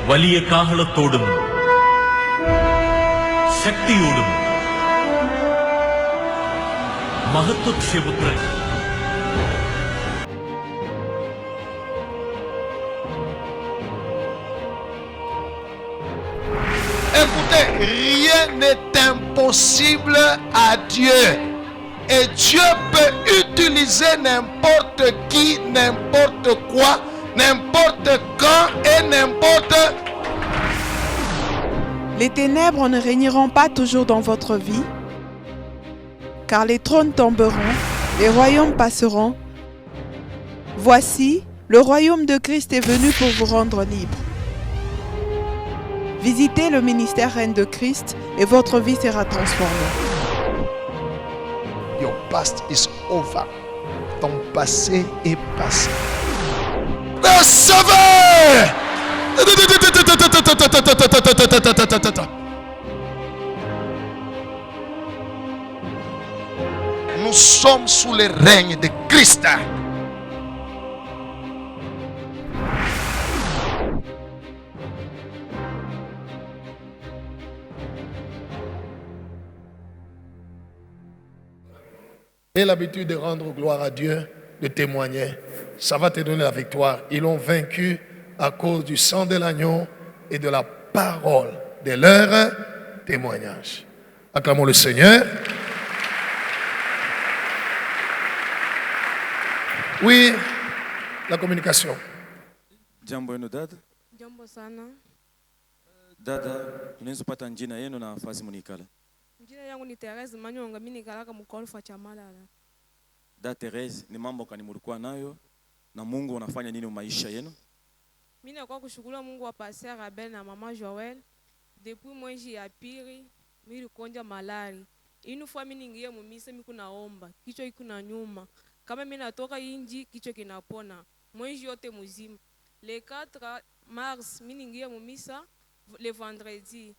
വലിയ കാഹളത്തോടും ശക്തിയോടും മഹത്വക്ഷേപുത്രൻ Écoutez, rien n'est impossible à Dieu. Et Dieu peut utiliser n'importe qui, n'importe quoi, n'importe quand et n'importe. Les ténèbres ne régneront pas toujours dans votre vie, car les trônes tomberont, les royaumes passeront. Voici, le royaume de Christ est venu pour vous rendre libre. Visitez le ministère Reine de Christ et votre vie sera transformée. Your past is over. Ton passé est passé. Recevez! Nous sommes sous le règne de Christ. Et l'habitude de rendre gloire à Dieu, de témoigner, ça va te donner la victoire. Ils l'ont vaincu à cause du sang de l'agneau et de la parole de leur témoignage. Acclamons le Seigneur. Oui, la communication. Jambo yenu dada. Jambo sana. Dada, tunaweza pata njina yenu na nafasi munikala. Jina yangu ni Therese Manyonga, mimi nikalaka mkolifa cha Malala. Da Therese, ni mambo kani mulikuwa nayo na Mungu unafanya nini maisha yenu? Mimi nakuwa kushukuru Mungu wa Pasteur Abel na Mama Joel. Depuis mwezi ya pili, mimi nilikonja malari. Inu fois mimi ningie mumisa mimi kunaomba, kichwa iko na nyuma. Kama mimi natoka inji kichwa kinapona. Mwezi yote mzima. Le 4 mars, mimi ningie mumisa le vendredi.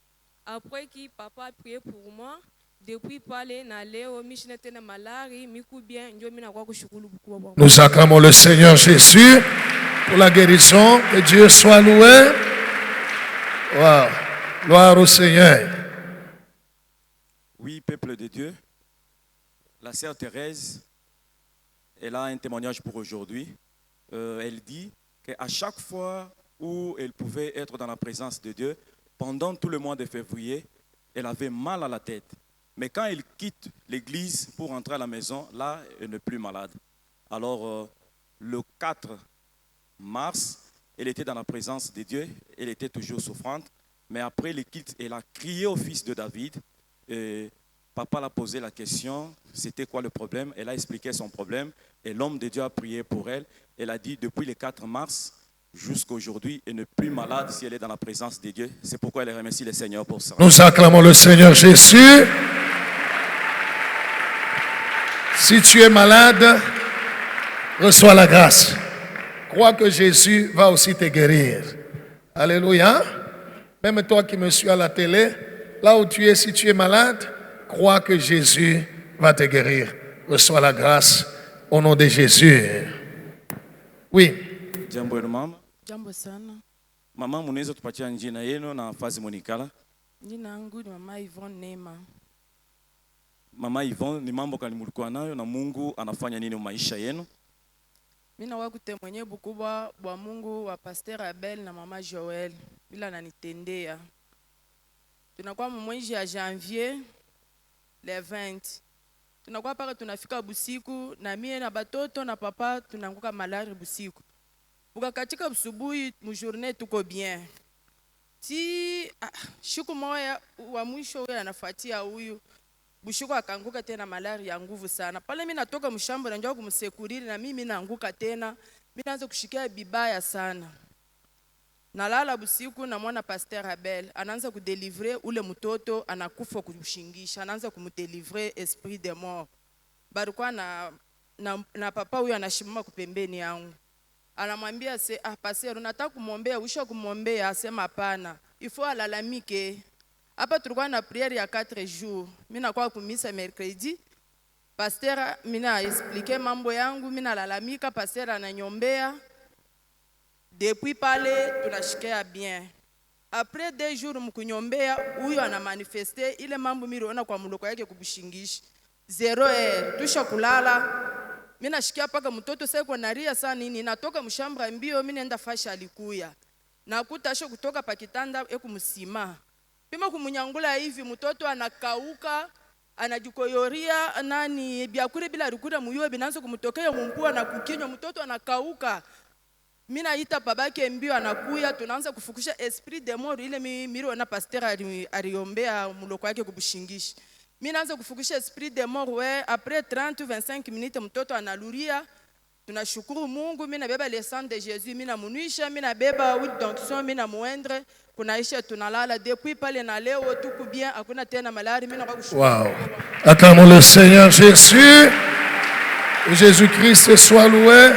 Après qui papa a prié pour moi, depuis parler na leo mimi tena malari miku bien ndio mimi nakuwa kushukuru bukubwa. Nous acclamons le Seigneur Jésus pour la guérison. Que Dieu soit loué. Wow. Gloire au Seigneur. Oui, peuple de Dieu. La sœur Thérèse, elle a un témoignage pour aujourd'hui. Elle dit qu'à chaque fois où elle pouvait être dans la présence de Dieu, pendant tout le mois de février, elle avait mal à la tête. Mais quand elle quitte l'église pour rentrer à la maison, là, elle n'est plus malade. Alors, le 4 mars, elle était dans la présence de Dieu. Elle était toujours souffrante. Mais après le quitte, elle a crié au fils de David. Et papa l'a posé la question, c'était quoi le problème? Elle a expliqué son problème. Et l'homme de Dieu a prié pour elle. Elle a dit, depuis le 4 mars, jusqu'à aujourd'hui, elle n'est plus malade si elle est dans la présence de Dieu. C'est pourquoi elle remercie le Seigneur pour ça. Nous acclamons le Seigneur Jésus. Si tu es malade, reçois la grâce. Crois que Jésus va aussi te guérir. Alléluia. Même toi qui me suis à la télé, là où tu es, si tu es malade, crois que Jésus va te guérir. Reçois la grâce au nom de Jésus. Oui. Jambo yenu mama. Jambo sana. Mama, munaweza tupatia njina yenu na nafasi munikala. Jina yangu ni Mama Yvonne Neema. Mama Yvonne, ni mambo kani mulikuwa nayo na Mungu anafanya nini maisha yenu? Mimi nakuwa kutemwenye bukubwa bwa Mungu wa Pasteur Abel na Mama Joel bila nanitendea. Tunakuwa mwezi ya janvier le 20. Tunakuwa paka tunafika busiku na mie na batoto na papa tunanguka malari busiku. Buka katika busubuhi mujourne tuko bien. Ti shiku moya wa mwisho huyo anafuatia huyu. Bushuko akanguka tena malari ya nguvu sana. Pale mimi natoka mshambo na njoo kumsekuriri na mimi naanguka tena. Mimi naanza kushikia bibaya sana. Nalala busiku na mwana Pasteur Abel anaanza kudelivrer ule mtoto anakufa kumshingisha, anaanza kumdelivrer esprit de mort. Barikuwa na papa huyo anashimama kupembeni yangu. Anamwambia Pasteur unataka kumwombea, usha kumwombea, asema hapana. Ifo alalamike. Hapa tulikuwa na prière ya 4 jours. Mimi nakuwa kumisa mercredi. Pasteur mina explique mambo yangu, mina lalamika, pasteur ananyombea. Depuis pale tunashikia bien. Après 2 jours mkunyombea, huyo anamanifeste ile mambo miliona kwa muloko yake kubushingishi. 0 tusha kulala. Mimi nashikia paka mtoto sasa kwa naria sana nini, natoka mshamba mbio, mimi nenda fasha alikuya. Nakuta sho kutoka pakitanda ekumsima. Pima kumunyangula hivi mtoto anakauka, anajikoyoria nani byakure bila rukura muyo binanzo kumtokea mumpua na kukinywa mtoto anakauka. Mimi naita babake mbio anakuya, tunaanza kufukusha esprit de mort ile miro na pasteur aliombea muloko yake kubushingishi. Mimi naanza kufukusha esprit de mort après 30-25 minutes mtoto analuria. Tunashukuru Mungu, mimi nabeba le sang de Jésus, mimi namunisha, mimi nabeba huile d'onction, mimi namuendre, kunaisha tunalala depuis pale na leo tuko bien, hakuna tena malari, mimi nakushukuru. Wow. Acclamons le Seigneur Jésus. Jésus-Christ soit loué.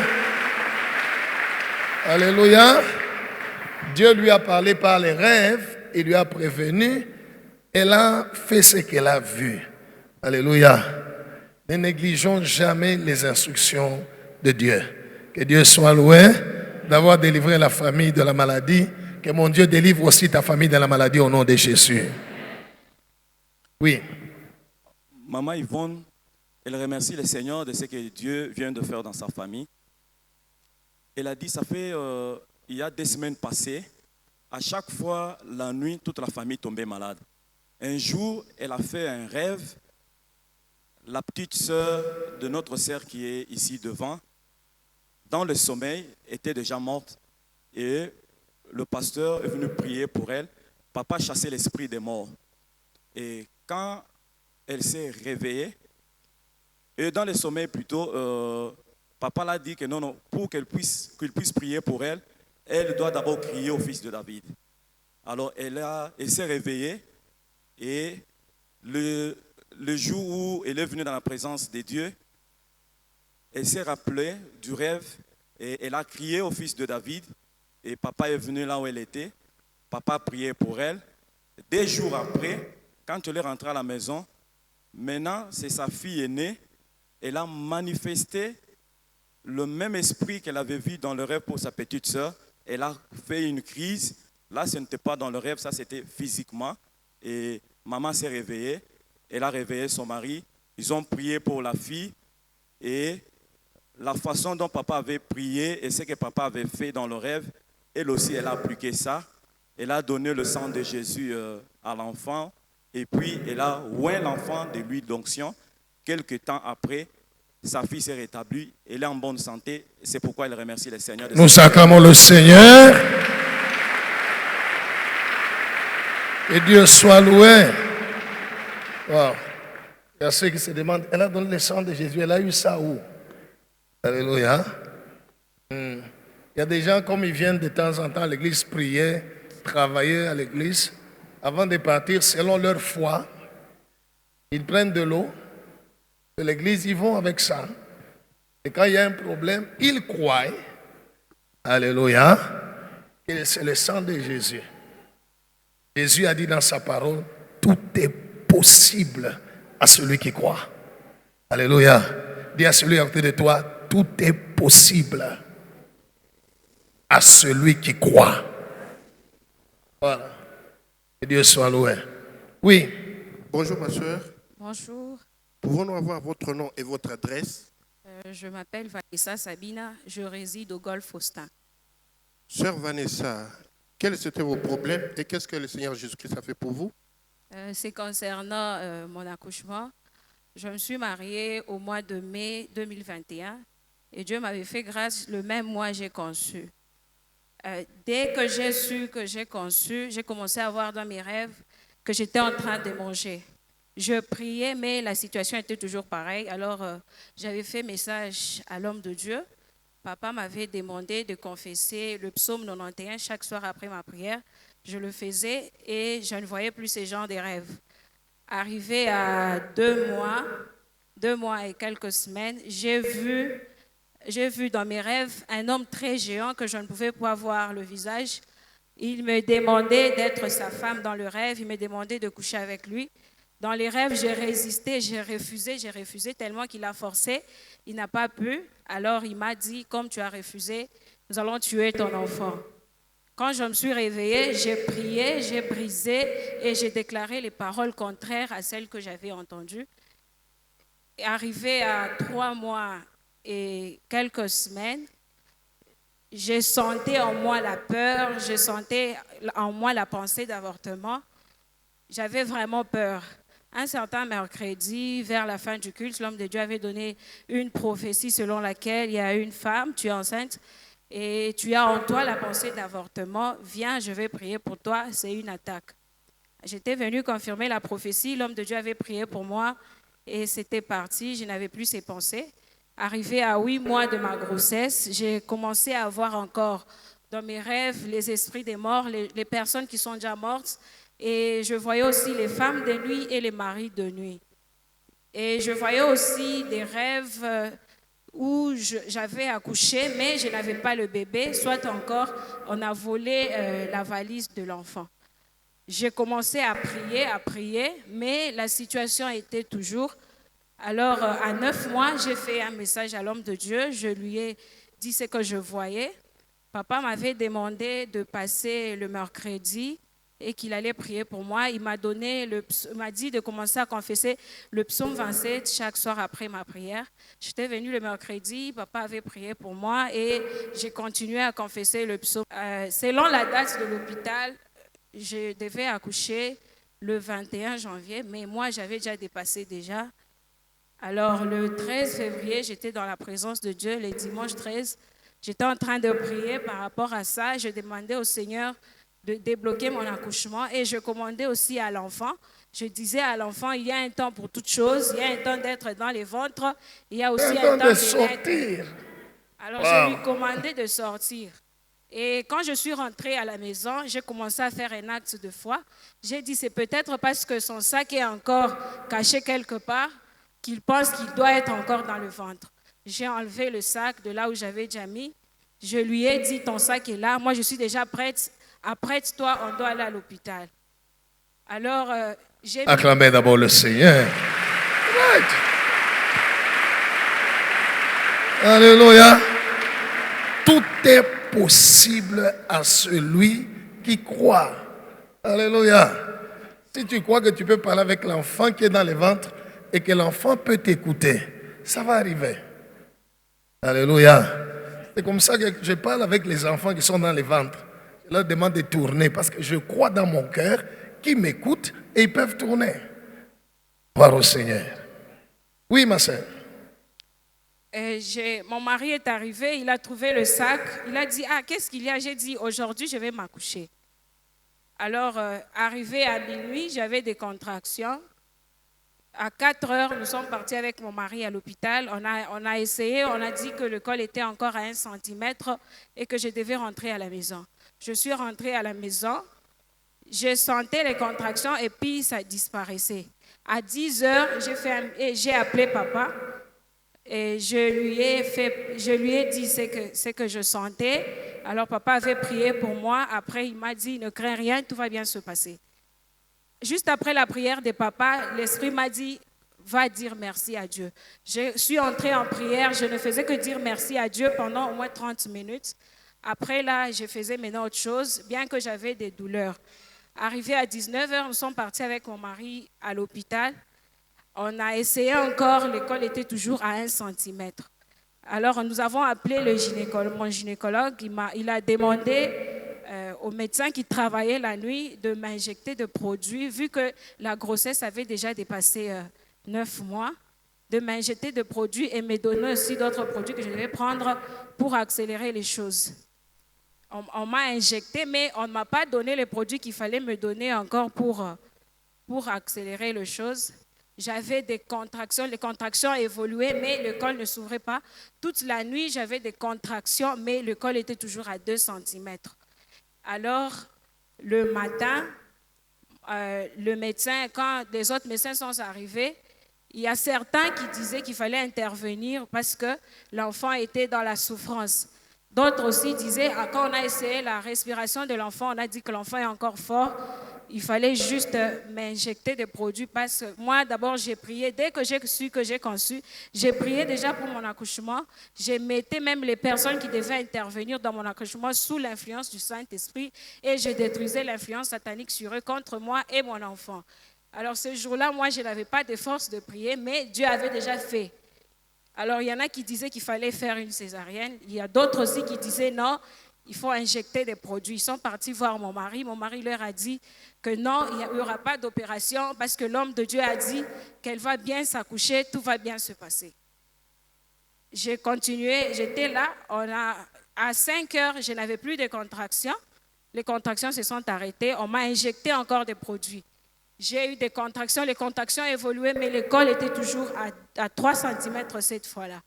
Alléluia. Dieu lui a parlé par les rêves, il lui a prévenu. Elle a fait ce qu'elle a vu. Alléluia. Ne négligeons jamais les instructions de Dieu. Que Dieu soit loué d'avoir délivré la famille de la maladie. Que mon Dieu délivre aussi ta famille de la maladie au nom de Jésus. Oui. Maman Yvonne, elle remercie le Seigneur de ce que Dieu vient de faire dans sa famille. Elle a dit, ça fait, il y a 2 semaines passées, à chaque fois, la nuit, toute la famille tombait malade. Un jour, elle a fait un rêve. La petite sœur de notre sœur qui est ici devant, dans le sommeil, était déjà morte. Et le pasteur est venu prier pour elle. Papa chassait l'esprit des morts. Et quand elle s'est réveillée, et dans le sommeil plutôt, papa l'a dit que non, pour qu'il puisse prier pour elle, elle doit d'abord crier au fils de David. Alors elle s'est réveillée et le jour où elle est venue dans la présence de Dieu, elle s'est rappelée du rêve et elle a crié au fils de David et papa est venu là où elle était. Papa a prié pour elle. 2 jours après, quand elle est rentrée à la maison, maintenant c'est sa fille aînée, elle a manifesté le même esprit qu'elle avait vu dans le rêve pour sa petite sœur. Elle a fait une crise. Là, ce n'était pas dans le rêve, ça c'était physiquement. Et maman s'est réveillée. Elle a réveillé son mari. Ils ont prié pour la fille. Et la façon dont papa avait prié et ce que papa avait fait dans le rêve, elle aussi, elle a appliqué ça. Elle a donné le sang de Jésus à l'enfant. Et puis, elle a oint l'enfant de l'huile d'onction. Quelque temps après, sa fille s'est rétablie. Elle est en bonne santé. C'est pourquoi elle remercie le Seigneur. Nous acclamons le Seigneur. Que Dieu soit loué. Wow. Il y a ceux qui se demandent, elle a donné le sang de Jésus, elle a eu ça où? Alléluia. Il y a des gens, comme ils viennent de temps en temps à l'église prier, travailler à l'église, avant de partir, selon leur foi, ils prennent de l'eau de l'église, ils vont avec ça. Et quand il y a un problème, ils croient, alléluia, que c'est le sang de Jésus. Jésus a dit dans sa parole, tout est possible à celui qui croit. Alléluia. Dis à celui à côté de toi, tout est possible à celui qui croit. Voilà. Que Dieu soit loué. Oui. Bonjour ma soeur. Bonjour, Pouvons-nous avoir votre nom et votre adresse? je m'appelle Vanessa Sabina, je réside au Golfe Austin. Sœur Vanessa, quels étaient vos problèmes et qu'est-ce que le Seigneur Jésus-Christ a fait pour vous? C'est concernant mon accouchement. Je me suis mariée au mois de mai 2021 et Dieu m'avait fait grâce, le même mois j'ai conçu. Dès que j'ai su que j'ai conçu, j'ai commencé à voir dans mes rêves que j'étais en train de manger. Je priais, mais la situation était toujours pareille. Alors, j'avais fait message à l'homme de Dieu. Papa m'avait demandé de confesser le psaume 91 chaque soir après ma prière. Je le faisais et je ne voyais plus ces genres de rêves. Arrivé à 2 mois et quelques semaines, j'ai vu dans mes rêves un homme très géant que je ne pouvais pas voir le visage. Il me demandait d'être sa femme dans le rêve. Il me demandait de coucher avec lui. Dans les rêves, j'ai résisté, j'ai refusé tellement qu'il a forcé. Il n'a pas pu. Alors, il m'a dit, comme tu as refusé, nous allons tuer ton enfant. Quand je me suis réveillée, j'ai prié, j'ai brisé et j'ai déclaré les paroles contraires à celles que j'avais entendues. Et arrivé à 3 mois et quelques semaines, j'ai senti en moi la peur, j'ai senti en moi la pensée d'avortement. J'avais vraiment peur. Un certain mercredi, vers la fin du culte, l'homme de Dieu avait donné une prophétie selon laquelle il y a une femme, tu es enceinte, et tu as en toi la pensée d'avortement. Viens, je vais prier pour toi, c'est une attaque. J'étais venue confirmer la prophétie, l'homme de Dieu avait prié pour moi et c'était parti, je n'avais plus ces pensées. Arrivé à 8 mois de ma grossesse, j'ai commencé à voir encore dans mes rêves les esprits des morts, les personnes qui sont déjà mortes. Et je voyais aussi les femmes de nuit et les maris de nuit. Et je voyais aussi des rêves où j'avais accouché, mais je n'avais pas le bébé, soit encore on a volé la valise de l'enfant. J'ai commencé à prier, mais la situation était toujours. Alors, à 9 mois, j'ai fait un message à l'homme de Dieu. Je lui ai dit ce que je voyais. Papa m'avait demandé de passer le mercredi et qu'il allait prier pour moi. Il m'a dit de commencer à confesser le psaume 27 chaque soir après ma prière. J'étais venue le mercredi, papa avait prié pour moi et j'ai continué à confesser le psaume. Selon la date de l'hôpital, je devais accoucher le 21 janvier, mais moi j'avais déjà dépassé déjà. Alors le 13 février, j'étais dans la présence de Dieu, le dimanche 13. J'étais en train de prier par rapport à ça. Je demandais au Seigneur de débloquer mon accouchement et je commandais aussi à l'enfant. Je disais à l'enfant, il y a un temps pour toute chose, il y a un temps d'être dans les ventres, il y a aussi un temps de sortir. Alors je lui commandais de sortir. Et quand je suis rentrée à la maison, j'ai commencé à faire un acte de foi. J'ai dit, c'est peut-être parce que son sac est encore caché quelque part qu'il pense qu'il doit être encore dans le ventre. J'ai enlevé le sac de là où j'avais déjà mis. Je lui ai dit, ton sac est là, moi je suis déjà prête. Apprête-toi, on doit aller à l'hôpital. Alors, j'ai... Acclamez d'abord le Seigneur. Right. Alléluia. Tout est possible à celui qui croit. Alléluia. Si tu crois que tu peux parler avec l'enfant qui est dans le ventre et que l'enfant peut t'écouter, ça va arriver. Alléluia. C'est comme ça que je parle avec les enfants qui sont dans les ventres. Je leur demande de tourner parce que je crois dans mon cœur qu'ils m'écoutent et ils peuvent tourner. Gloire au Seigneur. Oui, ma soeur. Mon mari est arrivé, il a trouvé le sac. Il a dit, qu'est-ce qu'il y a? J'ai dit, aujourd'hui, je vais m'accoucher. Alors, arrivé à minuit, j'avais des contractions. À 4 heures, nous sommes partis avec mon mari à l'hôpital. On a essayé, on a dit que le col était encore à 1 cm et que je devais rentrer à la maison. Je suis rentrée à la maison, je sentais les contractions et puis ça disparaissait. À 10 heures, j'ai appelé papa et je lui ai dit ce que je sentais. Alors papa avait prié pour moi. Après, il m'a dit, ne crains rien, tout va bien se passer. Juste après la prière de papa, l'Esprit m'a dit, va dire merci à Dieu. Je suis entrée en prière, je ne faisais que dire merci à Dieu pendant au moins 30 minutes. Après là, je faisais maintenant autre chose, bien que j'avais des douleurs. Arrivé à 19h, nous sommes partis avec mon mari à l'hôpital. On a essayé encore, le col était toujours à 1 cm. Alors nous avons appelé mon gynécologue, il a demandé au médecin qui travaillait la nuit de m'injecter de produits, vu que la grossesse avait déjà dépassé 9 mois, de m'injecter de produits et me donner aussi d'autres produits que je devais prendre pour accélérer les choses. On m'a injecté, mais on ne m'a pas donné les produits qu'il fallait me donner encore pour accélérer les choses. J'avais des contractions, les contractions évoluaient, mais le col ne s'ouvrait pas. Toute la nuit, j'avais des contractions, mais le col était toujours à 2 cm. Alors, le matin, le médecin, quand les autres médecins sont arrivés, il y a certains qui disaient qu'il fallait intervenir parce que l'enfant était dans la souffrance. D'autres aussi disaient, quand on a essayé la respiration de l'enfant, on a dit que l'enfant est encore fort, il fallait juste m'injecter des produits parce que moi, d'abord, j'ai prié. Dès que j'ai su que j'ai conçu, j'ai prié déjà pour mon accouchement. J'ai mettais même les personnes qui devaient intervenir dans mon accouchement sous l'influence du Saint-Esprit et je détruisais l'influence satanique sur eux contre moi et mon enfant. Alors ce jour-là, moi, je n'avais pas de force de prier, mais Dieu avait déjà fait. Alors il y en a qui disaient qu'il fallait faire une césarienne. Il y a d'autres aussi qui disaient non, il faut injecter des produits. Ils sont partis voir mon mari. Mon mari leur a dit que non, il n'y aura pas d'opération parce que l'homme de Dieu a dit qu'elle va bien s'accoucher, tout va bien se passer. J'ai continué, j'étais là. À 5 heures, je n'avais plus de contractions. Les contractions se sont arrêtées. On m'a injecté encore des produits. J'ai eu des contractions. Les contractions évoluaient, mais le col était toujours à 3 cm cette fois-là.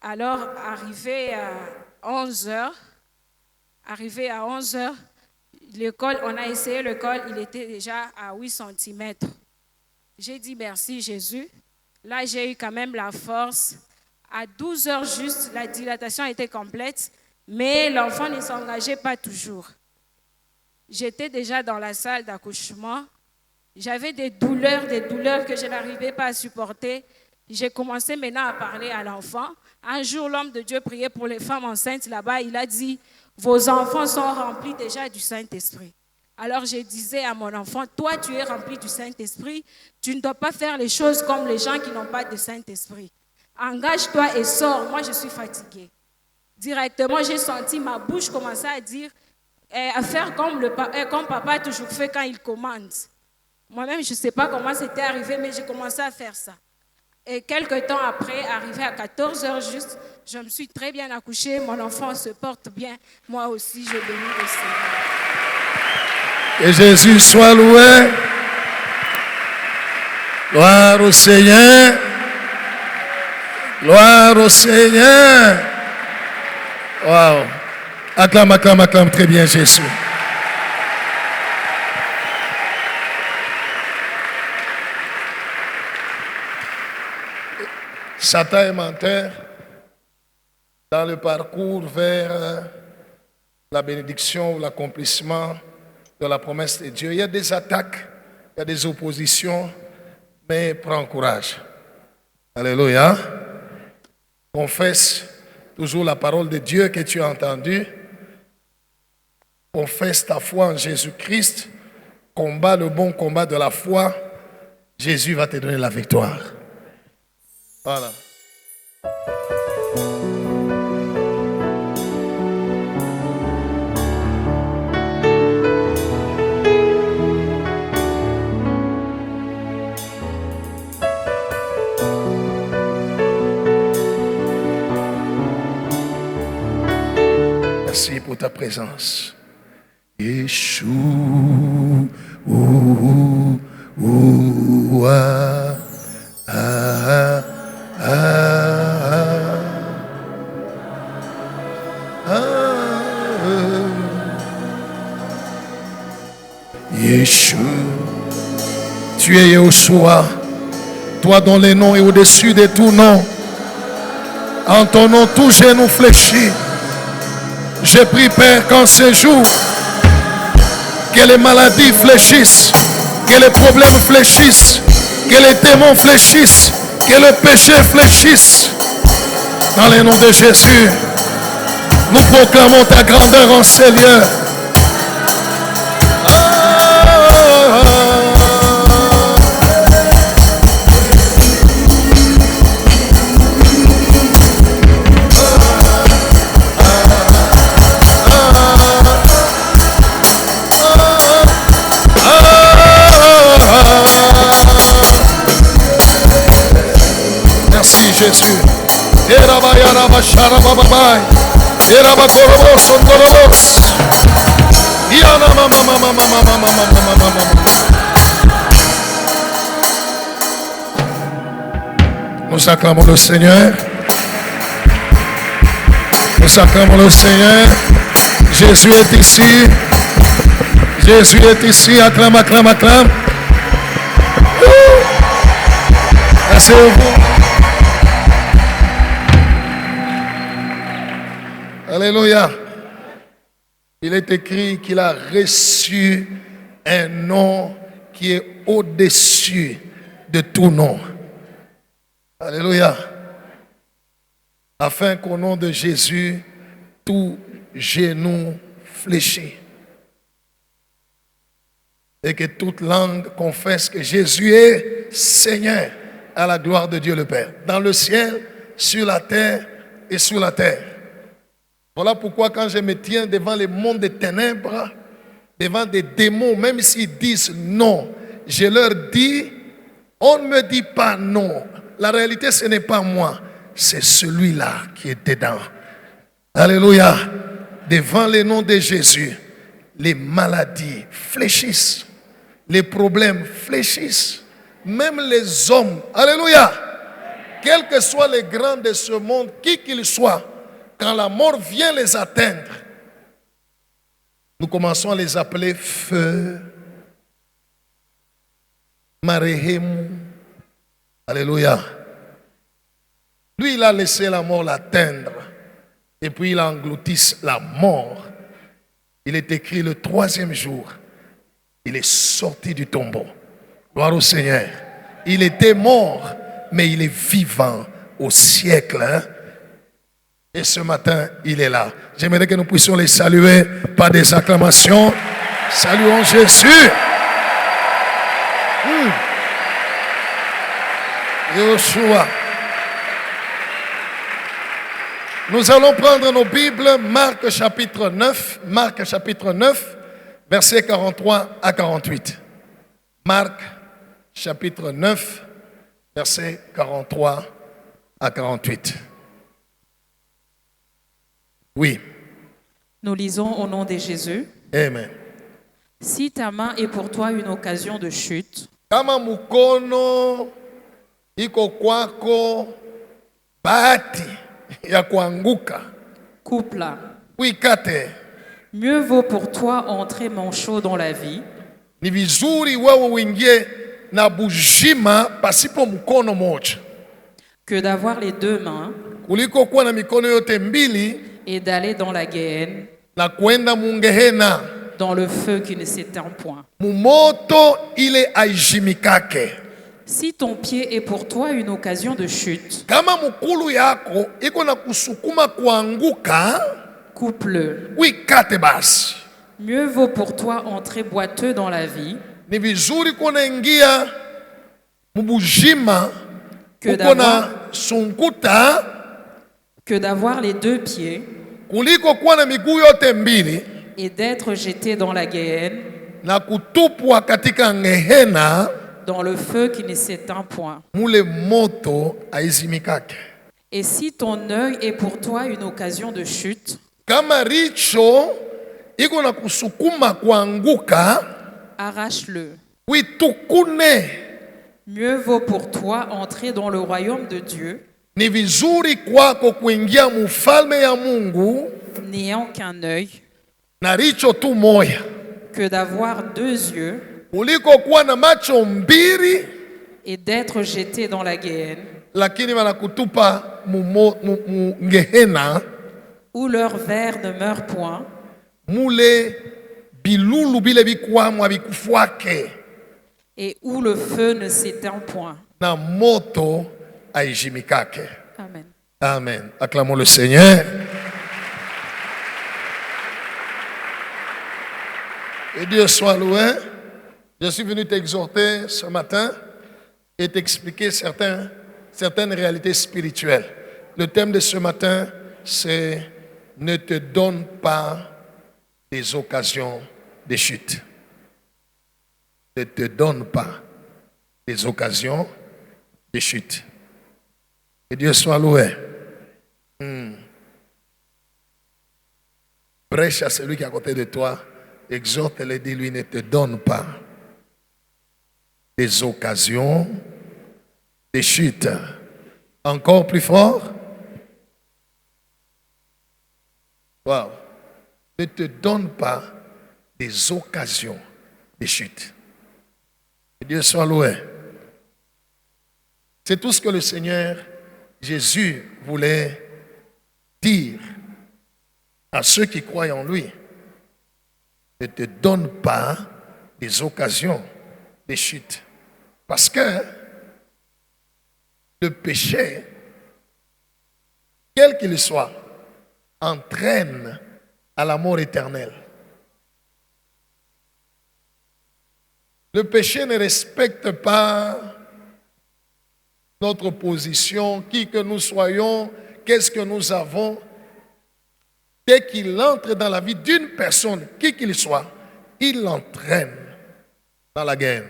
Alors, arrivé à 11 heures, le col, on a essayé le col, il était déjà à 8 cm. J'ai dit merci Jésus. Là, j'ai eu quand même la force. À 12 heures juste, la dilatation était complète, mais l'enfant ne s'engageait pas toujours. J'étais déjà dans la salle d'accouchement. J'avais des douleurs que je n'arrivais pas à supporter. J'ai commencé maintenant à parler à l'enfant. Un jour, l'homme de Dieu priait pour les femmes enceintes là-bas. Il a dit, vos enfants sont remplis déjà du Saint-Esprit. Alors je disais à mon enfant, toi tu es rempli du Saint-Esprit, tu ne dois pas faire les choses comme les gens qui n'ont pas de Saint-Esprit. Engage-toi et sors, moi je suis fatiguée. Directement, j'ai senti ma bouche commencer à dire, à faire comme papa a toujours fait quand il commande. Moi-même, je ne sais pas comment c'était arrivé, mais j'ai commencé à faire ça. Et quelques temps après, arrivé à 14 heures juste, je me suis très bien accouchée. Mon enfant se porte bien. Moi aussi, je bénis le Seigneur. Que Jésus soit loué. Gloire au Seigneur. Gloire au Seigneur. Waouh. Acclame, acclame, acclame très bien Jésus. Satan est menteur dans le parcours vers la bénédiction ou l'accomplissement de la promesse de Dieu. Il y a des attaques, il y a des oppositions, mais prends courage. Alléluia. Confesse toujours la parole de Dieu que tu as entendue. Confesse ta foi en Jésus-Christ. Combat le bon combat de la foi. Jésus va te donner la victoire. Voilà. Merci pour ta présence. Yeshua. Yeshua, tu es Yeshua, toi dont le nom est au-dessus de tout nom. En ton nom, tout genou fléchit. Je prie, Père, qu'en ce jour, que les maladies fléchissent, que les problèmes fléchissent, que les démons fléchissent, que le péché fléchisse. Dans le nom de Jésus, nous proclamons ta grandeur en ces lieux. Merci Jésus. Nous acclamons le Seigneur. Nous acclamons le Seigneur. Jésus est ici. Jésus est ici. Acclame, acclame, acclame. Asseyez-vous. Alléluia. Il est écrit qu'il a reçu un nom qui est au-dessus de tout nom. Alléluia. Afin qu'au nom de Jésus, tout genou fléchit. Et que toute langue confesse que Jésus est Seigneur, à la gloire de Dieu le Père. Dans le ciel, sur la terre et sur la terre. Voilà pourquoi quand je me tiens devant les mondes des ténèbres, devant des démons, même s'ils disent non, je leur dis, on ne me dit pas non. La réalité, ce n'est pas moi, c'est celui-là qui est dedans. Alléluia. Devant le nom de Jésus, les maladies fléchissent, les problèmes fléchissent, même les hommes. Alléluia. Quels que soient les grands de ce monde, qui qu'ils soient, quand la mort vient les atteindre, nous commençons à les appeler feu, marehemu. Alléluia. Lui, il a laissé la mort l'atteindre. Et puis il a englouti la mort. Il est écrit le 3e jour. Il est sorti du tombeau. Gloire au Seigneur. Il était mort, mais il est vivant au siècle. Et ce matin, il est là. J'aimerais que nous puissions les saluer par des acclamations. Saluons Jésus. Yeshua. Nous allons prendre nos Bibles, Marc chapitre 9, versets 43 à 48. Marc chapitre 9, versets 43 à 48. Oui. Nous lisons au nom de Jésus. Amen. Si ta main est pour toi une occasion de chute, Kama mukono iko kwako bahati ya kuanguka, coupe-la. uikate. Mieux vaut pour toi entrer manchot dans la vie Ni vizuri wewe uingie na bujima pasipo mkono moja que d'avoir les deux mains kuliko kuwa na mikono yote mbili et d'aller dans la Guéhenne, na kwenda mungehena dans le feu qui ne s'éteint point. mumoto ile aijimikake. Si ton pied est pour toi une occasion de chute, Kama mukulu yako iko na kusukuma kuanguka, coupe-le. uikate basi. Mieux vaut pour toi entrer boiteux dans la vie Ni vizuri kunaingia mubujima Que uko na d'avoir- sunguta que d'avoir les deux pieds kuliko kuwa na miguu yote mbili et d'être jeté dans la Guéhenne, na kutupwa katika ngehena dans le feu qui ne s'éteint point. mule moto aizimikake. Et si ton œil est pour toi une occasion de chute, Kama richo iko na kusukuma kuanguka, arrache-le. witukune. Mieux vaut pour toi entrer dans le royaume de Dieu, Ni vizuri kwako kuingia mufalme ya Mungu n'ayant qu'un œil, na richo tu moya que d'avoir deux yeux kuliko kuwa na macho mbili et d'être jeté dans la Guéhenne, lakini wanakutupa ngehena où leur verre ne meurt point, mule bilulu bile bikwamwa bikufwake et où le feu ne s'éteint point. na moto aijimikake. Amen. Amen. Acclamons le Seigneur. Et Dieu soit loué. Je suis venu t'exhorter ce matin et t'expliquer certaines réalités spirituelles. Le thème de ce matin, c'est « Ne te donne pas des occasions de chute ». Ne te donne pas des occasions de chute. Que Dieu soit loué. Prêche à celui qui est à côté de toi. Exhorte-le, dis-lui, ne te donne pas des occasions de chute. Encore plus fort. Wow. Ne te donne pas des occasions de chute. Que Dieu soit loué. C'est tout ce que le Seigneur Jésus voulait dire à ceux qui croient en lui. Ne te donne pas des occasions de chute. Parce que le péché, quel qu'il soit, entraîne à la mort éternelle. Le péché ne respecte pas notre position, qui que nous soyons, qu'est-ce que nous avons. Dès qu'il entre dans la vie d'une personne, qui qu'il soit, il l'entraîne dans la guerre,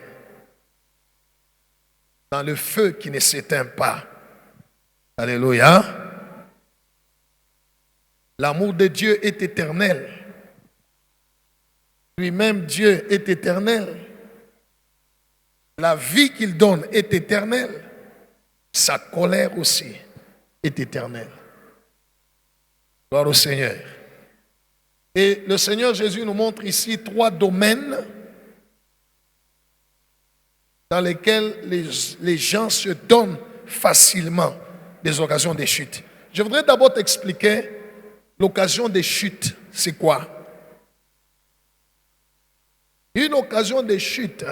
dans le feu qui ne s'éteint pas. Alléluia. L'amour de Dieu est éternel. Lui-même, Dieu est éternel. La vie qu'il donne est éternelle. Sa colère aussi est éternelle. Gloire au Seigneur. Et le Seigneur Jésus nous montre ici 3 domaines dans lesquels les gens se donnent facilement des occasions de chute. Je voudrais d'abord t'expliquer l'occasion de chute, c'est quoi? Une occasion de chute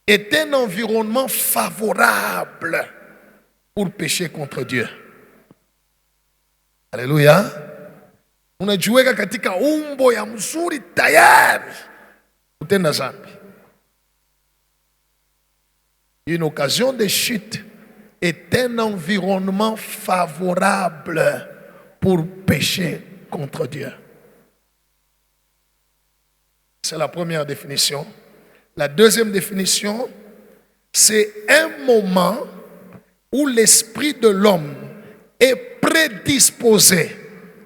est un environnement favorable pour pécher contre Dieu. Alléluia. Unajiweka katika umbo ya mzuri tayari kutenda dhambi. Une occasion de chute est un environnement favorable pour pécher contre Dieu. C'est la première définition. La deuxième définition, c'est un moment où l'esprit de l'homme est prédisposé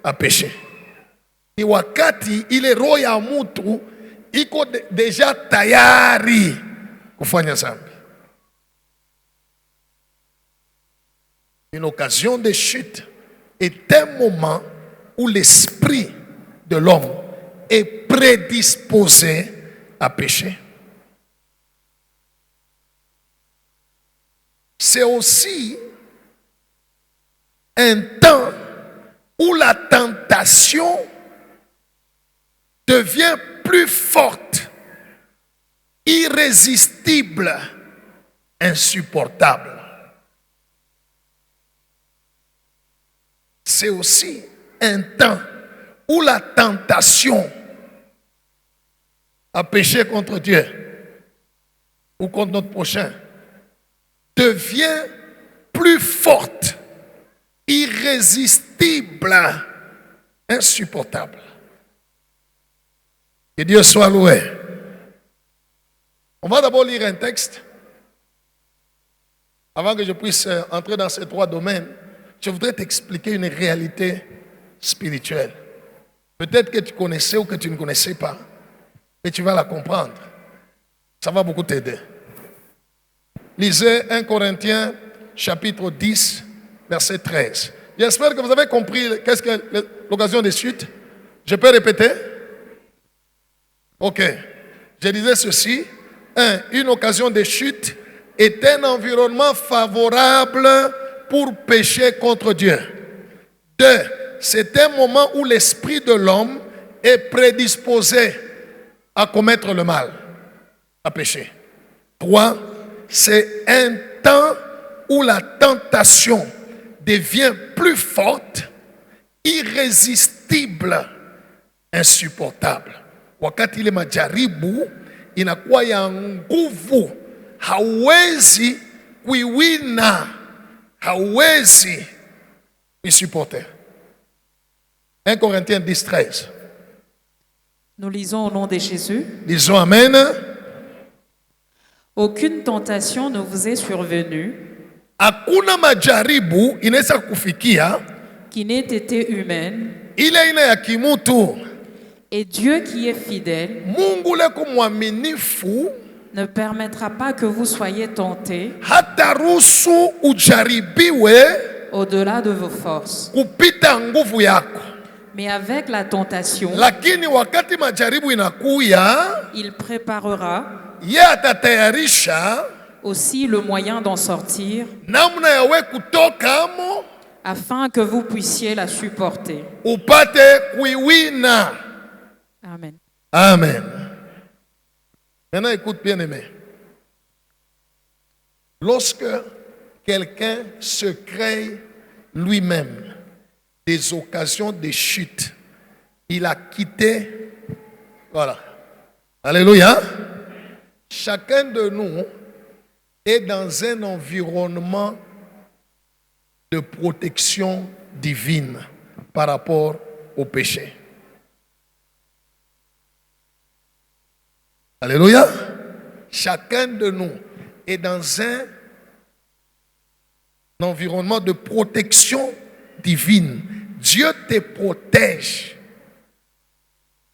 à pécher. Ni wakati ile roho ya mtu iko deja tayari kufanya dhambi. Une occasion de chute est un moment où l'esprit de l'homme est prédisposé à pécher. C'est aussi un temps où la tentation devient plus forte, irrésistible, insupportable. C'est aussi un temps où la tentation à pécher contre Dieu ou contre notre prochain devient plus forte, irrésistible, insupportable. Que Dieu soit loué. On va d'abord lire un texte. Avant que je puisse entrer dans ces 3 domaines, je voudrais t'expliquer une réalité spirituelle. Peut-être que tu connaissais ou que tu ne connaissais pas, mais tu vas la comprendre. Ça va beaucoup t'aider. Lisez 1 Corinthiens chapitre 10, verset 13. J'espère que vous avez compris qu'est-ce que l'occasion de chute. Je peux répéter? Ok. Je disais ceci. 1. Une occasion de chute est un environnement favorable pour pécher contre Dieu. 2. C'est un moment où l'esprit de l'homme est prédisposé à commettre le mal, à pécher. 3. C'est un temps où la tentation devient plus forte, irrésistible, insupportable. Wakati ile majaribu inakuwa ya nguvu, hauwezi kuiwina, hauwezi kuisupporter. 1 Corinthiens 10, 13. Nous lisons au nom de Jésus. Disons Amen. Aucune tentation ne vous est survenue Hakuna majaribu inaweza kufikia qui n'ait été humaine, ile ina ya kimutu. et Dieu qui est fidèle Mungu leko mwaminifu ne permettra pas que vous soyez tentés hata ruhusu ujaribiwe au-delà de vos forces. kupita nguvu yako. Mais avec la tentation, Lakini wakati majaribu inakuya, il préparera ye atatayarisha aussi le moyen d'en sortir namna yawe kutoka amo afin que vous puissiez la supporter. upate kuiwina. Amen. Amen. Maintenant, écoute bien aimé. Lorsque quelqu'un se crée lui-même des occasions de chute, il a quitté, voilà. Alléluia. Chacun de nous est dans un environnement de protection divine par rapport au péché. Alléluia. Chacun de nous est dans un environnement de protection divine. Dieu te protège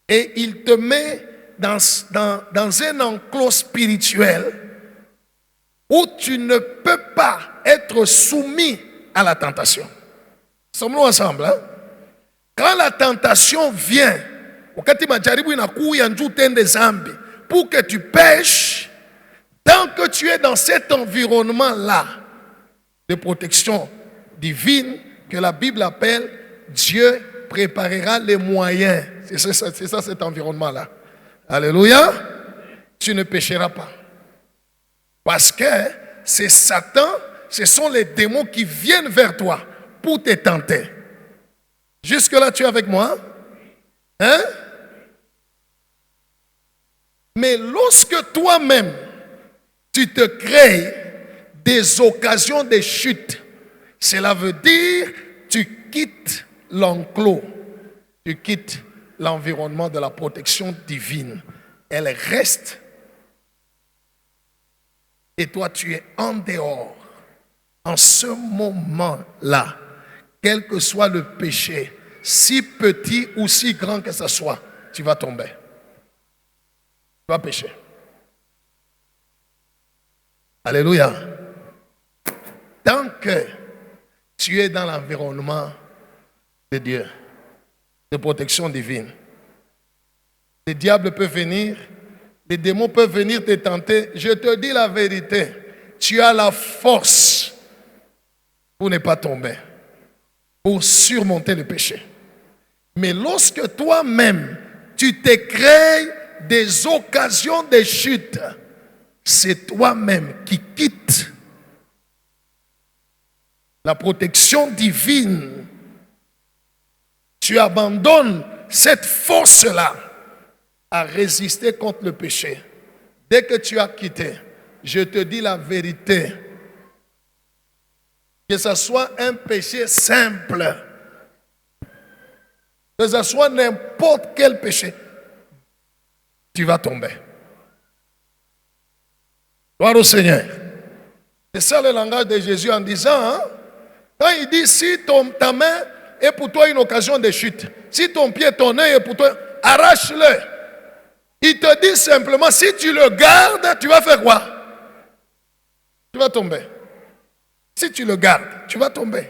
et il te met dans un enclos spirituel où tu ne peux pas être soumis à la tentation. Sommes-nous ensemble, hein? Quand la tentation vient, pour que tu pêches, tant que tu es dans cet environnement-là de protection divine que la Bible appelle, Dieu préparera les moyens. C'est ça cet environnement-là. Alléluia. Tu ne pécheras pas. Parce que c'est Satan, ce sont les démons qui viennent vers toi pour te tenter. Jusque-là, tu es avec moi? Hein? Mais lorsque toi-même, tu te crées des occasions de chute, cela veut dire tu quittes l'enclos, tu quittes l'environnement de la protection divine. Elle reste et toi tu es en dehors. En ce moment-là, quel que soit le péché, si petit ou si grand que ce soit, tu vas tomber. Tu vas pécher. Alléluia. Tant que tu es dans l'environnement de Dieu, de protection divine, les diables peuvent venir, les démons peuvent venir te tenter. Je te dis la vérité, tu as la force pour ne pas tomber, pour surmonter le péché. Mais lorsque toi-même, tu te crées des occasions de chute, c'est toi-même qui quittes la protection divine. Tu abandonnes cette force-là à résister contre le péché. Dès que tu as quitté, je te dis la vérité, que ce soit un péché simple, que ce soit n'importe quel péché, tu vas tomber. Gloire au Seigneur. C'est ça le langage de Jésus en disant, hein, quand il dit, si ta main est pour toi une occasion de chute, si ton pied, ton œil est pour toi, arrache-le. Il te dit simplement, si tu le gardes, tu vas faire quoi? Tu vas tomber. Si tu le gardes, tu vas tomber.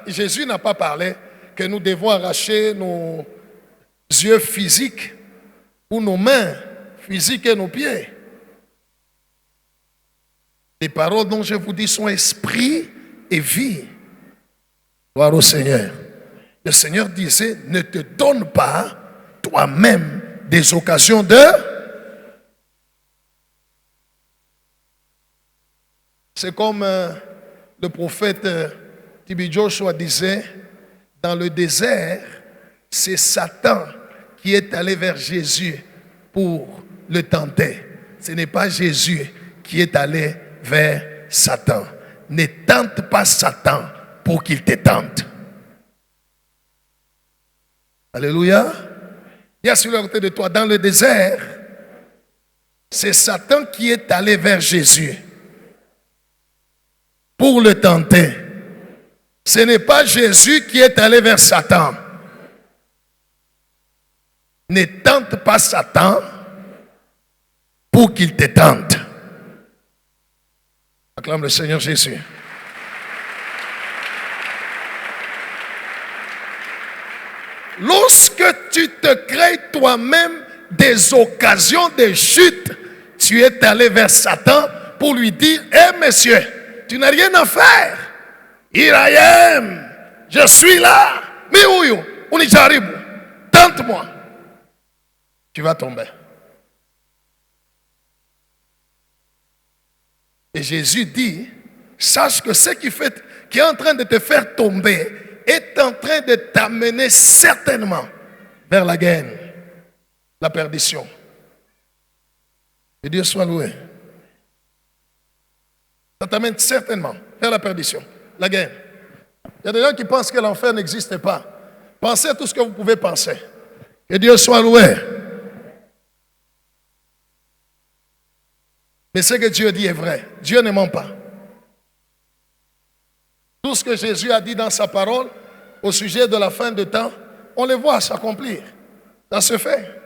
Jésus n'a pas parlé que nous devons arracher nos yeux physiques ou nos mains physiques et nos pieds. Les paroles dont je vous dis sont esprit et vie. Gloire au Seigneur. Le Seigneur disait, ne te donne pas toi-même des occasions de... C'est comme le prophète T.B. Joshua disait, dans le désert, c'est Satan qui est allé vers Jésus pour le tenter. Ce n'est pas Jésus qui est allé vers Satan. Ne tente pas Satan pour qu'il te tente. Alléluia. Il y a sur le côté de toi, dans le désert, c'est Satan qui est allé vers Jésus pour le tenter. Ce n'est pas Jésus qui est allé vers Satan. Ne tente pas Satan pour qu'il te tente. Acclame le Seigneur Jésus. Lorsque tu te crées toi-même des occasions de chute, tu es allé vers Satan pour lui dire, hé monsieur, tu n'as rien à faire. Iraïm, je suis là. Mais où j'arrive? Tente-moi. Tu vas tomber. Et Jésus dit, sache que ce qui est en train de te faire tomber est en train de t'amener certainement vers la gaine, la perdition. Que Dieu soit loué. Ça t'amène certainement vers la perdition, la gaine. Il y a des gens qui pensent que l'enfer n'existe pas. Pensez à tout ce que vous pouvez penser. Que Dieu soit loué. Mais ce que Dieu dit est vrai. Dieu ne ment pas. Tout ce que Jésus a dit dans sa parole au sujet de la fin de temps, on le voit s'accomplir. Ça se fait.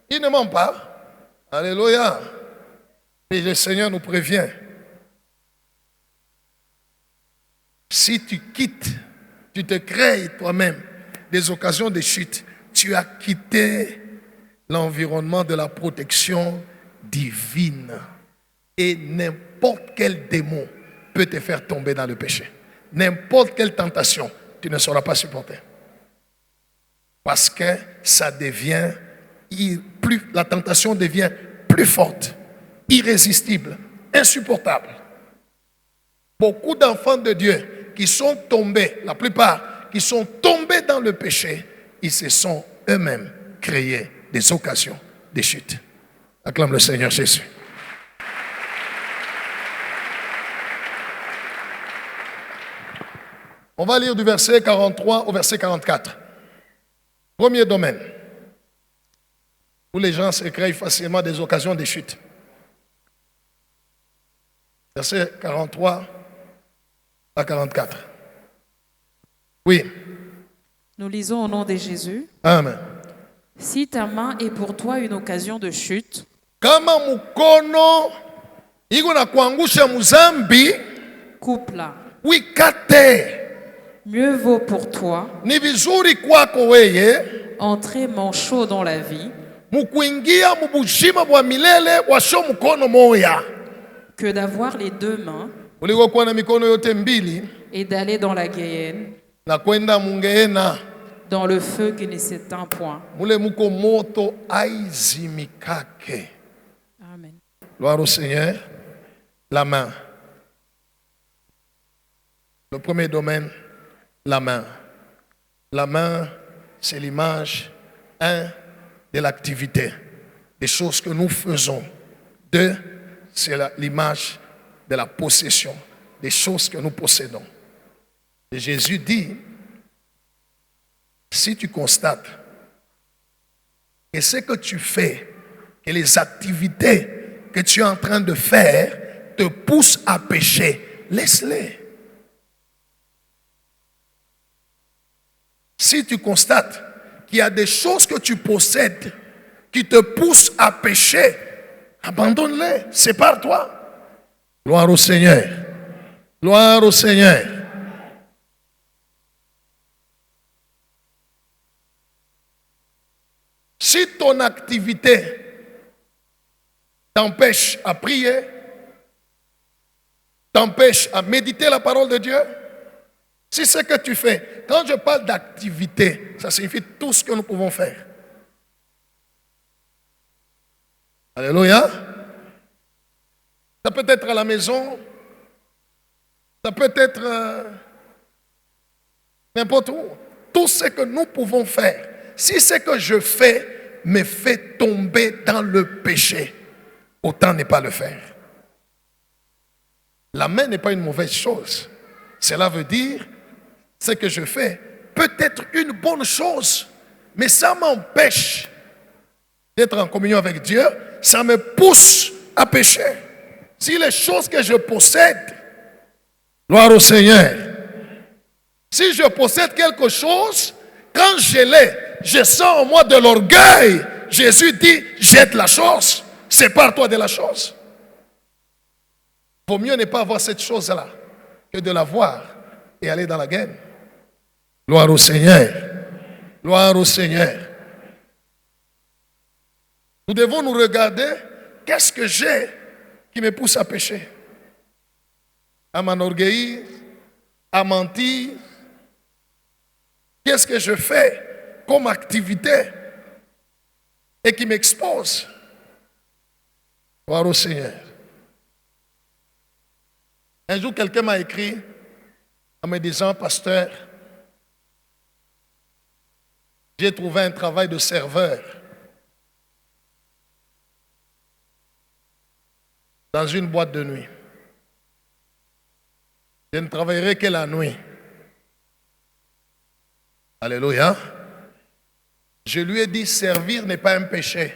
Il ne ment pas. Alléluia. Et le Seigneur nous prévient. Si tu quittes, tu te crées toi-même des occasions de chute, tu as quitté l'environnement de la protection divine. Et n'importe quel démon peut te faire tomber dans le péché. N'importe quelle tentation, tu ne sauras pas supporter. Parce que ça devient, la tentation devient plus forte, irrésistible, insupportable. Beaucoup d'enfants de Dieu qui sont tombés, la plupart, qui sont tombés dans le péché, ils se sont eux-mêmes créés des occasions de chute. Acclame le Seigneur Jésus. On va lire du verset 43 au verset 44. Premier domaine, où les gens se créent facilement des occasions de chute. Verset 43 à 44. Oui. Nous lisons au nom de Jésus. Amen. Si ta main est pour toi une occasion de chute, Kama mukono iko na kuangusha muzambi, coupe-la. wikate. Mieux vaut pour toi Ni vizuri kwako weye entrer manchot dans la vie mukuingia mubujima bwa milele washo mukono moya que d'avoir les deux mains kuliko kuwa na mikono yote mbili et d'aller dans la Guéhenne, na kwenda mungeena dans le feu qui ne s'éteint point. mule muko moto aizimikake. Amen. Gloire au Seigneur. La main. Le premier domaine, la main. La main, c'est l'image, de l'activité, des choses que nous faisons. Deux, c'est l'image de la possession, des choses que nous possédons. Et Jésus dit, si tu constates que ce que tu fais, que les activités que tu es en train de faire te poussent à pécher, laisse-les. Si tu constates qu'il y a des choses que tu possèdes qui te poussent à pécher, abandonne-les, sépare-toi. Gloire au Seigneur. Gloire au Seigneur. Si ton activité t'empêche à prier, t'empêche à méditer la parole de Dieu, si ce que tu fais, quand je parle d'activité, ça signifie tout ce que nous pouvons faire. Alléluia. Ça peut être à la maison, ça peut être n'importe où. Tout ce que nous pouvons faire. Si ce que je fais me fait tomber dans le péché, autant ne pas le faire. La main n'est pas une mauvaise chose. Cela veut dire, ce que je fais peut être une bonne chose, mais ça m'empêche d'être en communion avec Dieu, ça me pousse à pécher. Si les choses que je possède, gloire au Seigneur, si je possède quelque chose, quand je l'ai, je sens en moi de l'orgueil. Jésus dit, jette la chose, sépare-toi de la chose. Il vaut mieux ne pas avoir cette chose-là que de l'avoir et aller dans la guerre. Gloire au Seigneur. Gloire au Seigneur. Nous devons nous regarder, qu'est-ce que j'ai qui me pousse à pécher? À m'enorgueillir, à mentir. Qu'est-ce que je fais comme activité et qui m'expose? Gloire au Seigneur. Un jour, quelqu'un m'a écrit en me disant, pasteur, j'ai trouvé un travail de serveur dans une boîte de nuit. Je ne travaillerai que la nuit. Alléluia. Je lui ai dit, servir n'est pas un péché.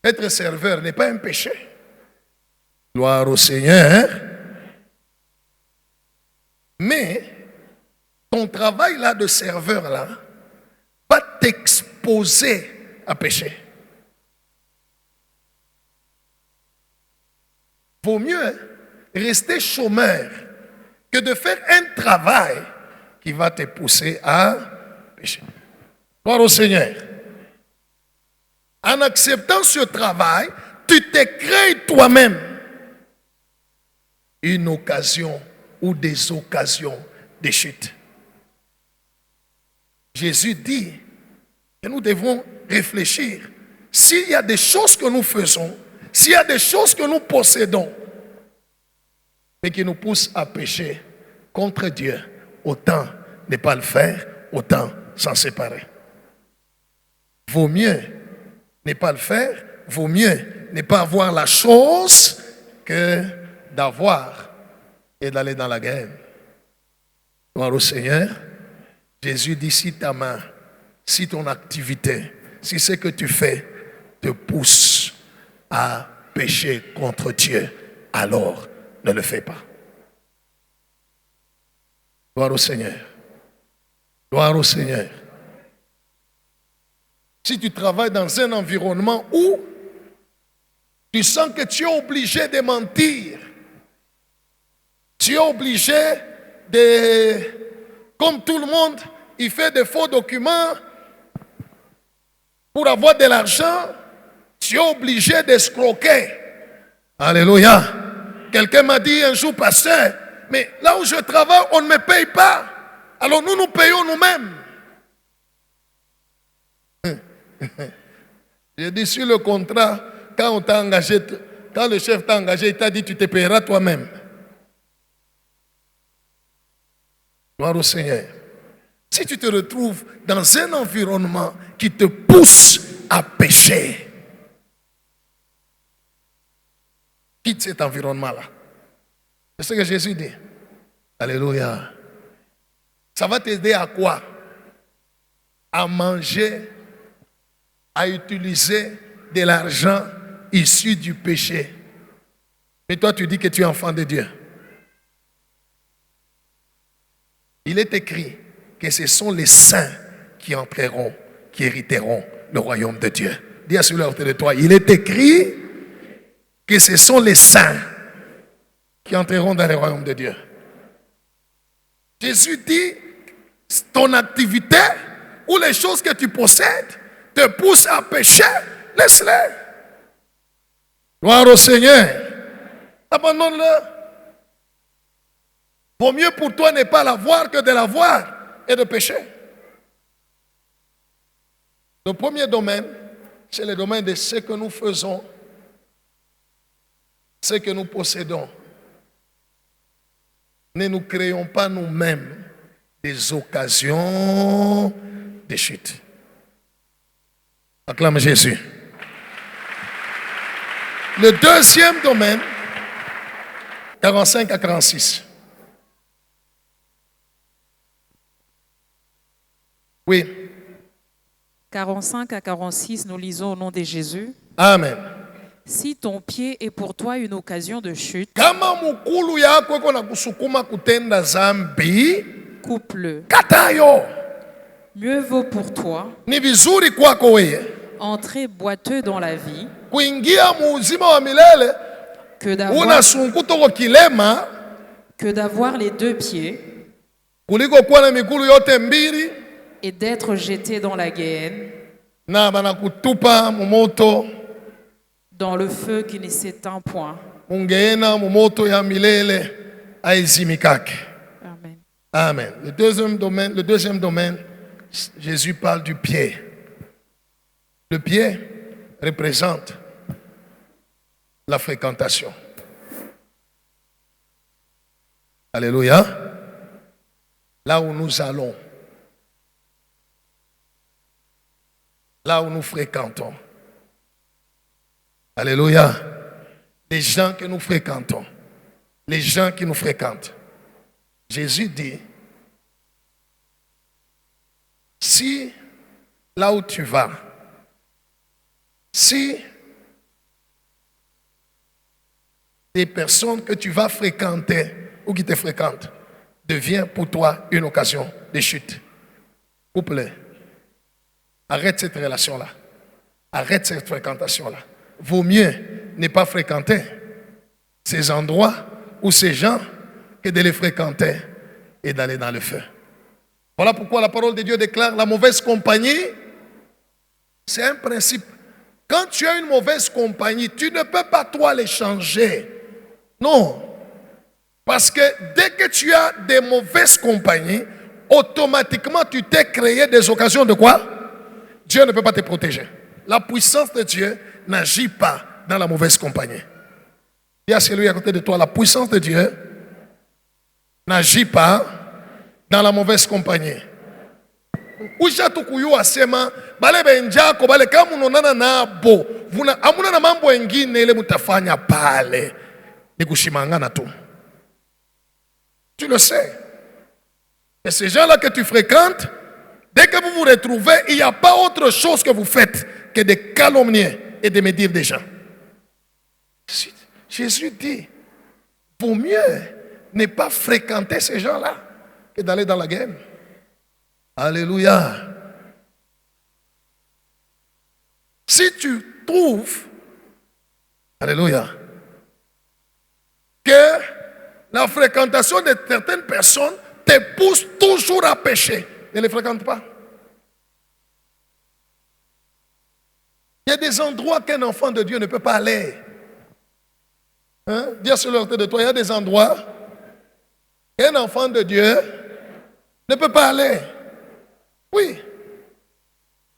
Être serveur n'est pas un péché. Gloire au Seigneur. Mais ton travail là de serveur là va t'exposer à pécher. Vaut mieux rester chômeur que de faire un travail qui va te pousser à pécher. Gloire au Seigneur. En acceptant ce travail, tu te crées toi-même une occasion ou des occasions de chute. Jésus dit que nous devons réfléchir. S'il y a des choses que nous faisons, s'il y a des choses que nous possédons, mais qui nous poussent à pécher contre Dieu, autant ne pas le faire, autant s'en séparer. Vaut mieux ne pas le faire, vaut mieux ne pas avoir la chose que d'avoir et d'aller dans la guerre. Gloire au Seigneur. Jésus dit, si ta main, si ton activité, si ce que tu fais te pousse à pécher contre Dieu, alors ne le fais pas. Gloire au Seigneur. Gloire au Seigneur. Si tu travailles dans un environnement où tu sens que tu es obligé de mentir, tu es obligé de, comme tout le monde, il fait des faux documents pour avoir de l'argent, tu es obligé d'escroquer. Alléluia. Quelqu'un m'a dit un jour, pasteur, mais là où je travaille, on ne me paye pas. Alors nous payons nous-mêmes. J'ai dit sur le contrat, quand on t'a engagé, quand le chef t'a engagé, il t'a dit tu te payeras toi-même. Gloire au Seigneur. Si tu te retrouves dans un environnement qui te pousse à pécher, quitte cet environnement-là. C'est ce que Jésus dit. Alléluia. Ça va t'aider à quoi? À manger, à utiliser de l'argent issu du péché. Mais toi, tu dis que tu es enfant de Dieu. Il est écrit que ce sont les saints qui entreront, qui hériteront le royaume de Dieu. Dis à celui à côté de toi, il est écrit que ce sont les saints qui entreront dans le royaume de Dieu. Jésus dit, ton activité ou les choses que tu possèdes te poussent à pécher, laisse-les. Gloire au Seigneur. Abandonne-le. Vaut mieux pour toi ne pas l'avoir que de l'avoir et de pécher. Le premier domaine, c'est le domaine de ce que nous faisons, ce que nous possédons. Ne nous créons pas nous-mêmes des occasions de chute. Acclame Jésus. Le deuxième domaine, 45 à 46. Oui. 45 à 46, nous lisons au nom de Jésus. Amen. Si ton pied est pour toi une occasion de chute, Kama mukulu yako iko na kusukuma kutenda zambi, coupe-le. katayo. Mieux vaut pour toi Ni vizuri kwako wewe entrer boiteux dans la vie kuingia muuzima wa milele que d'avoir unasunguto kilema les deux pieds kuliko kuwa na migulu yote mbili et d'être jeté dans la guéhenne, na banakutupa mumoto, dans le feu qui ne s'éteint point. ungeena mumoto ya milele aizimikake. Amen. Amen. Le deuxième domaine, Jésus parle du pied. Le pied représente la fréquentation. Alléluia. Là où nous allons, là où nous fréquentons. Alléluia. Les gens que nous fréquentons, les gens qui nous fréquentent. Jésus dit, si là où tu vas, si les personnes que tu vas fréquenter ou qui te fréquentent devient pour toi une occasion de chute, couple, arrête cette relation-là. Arrête cette fréquentation-là. Vaut mieux ne pas fréquenter ces endroits ou ces gens que de les fréquenter et d'aller dans le feu. Voilà pourquoi la parole de Dieu déclare la mauvaise compagnie, c'est un principe. Quand tu as une mauvaise compagnie, tu ne peux pas toi les changer. Non. Parce que dès que tu as des mauvaises compagnies, automatiquement tu t'es créé des occasions de quoi? Dieu ne peut pas te protéger. La puissance de Dieu n'agit pas dans la mauvaise compagnie. Il y a celui à côté de toi, la puissance de Dieu n'agit pas dans la mauvaise compagnie. Usha tukuyu asema bale benjako bale kama unaonana nabo hamuna na mambo mengine ile mtafanya pale ni kushimangana tu. Tu le sais. Et ces gens-là que tu fréquentes, dès que vous vous retrouvez, il n'y a pas autre chose que vous faites que de calomnier et de médire des gens. Jésus dit, vaut mieux ne pas fréquenter ces gens-là que d'aller dans la guerre. Alléluia. Si tu trouves, alléluia, que la fréquentation de certaines personnes te pousse toujours à pécher, ne les fréquente pas. Il y a des endroits qu'un enfant de Dieu ne peut pas aller. Hein? Dis à celui de toi, il y a des endroits qu'un enfant de Dieu ne peut pas aller. Oui.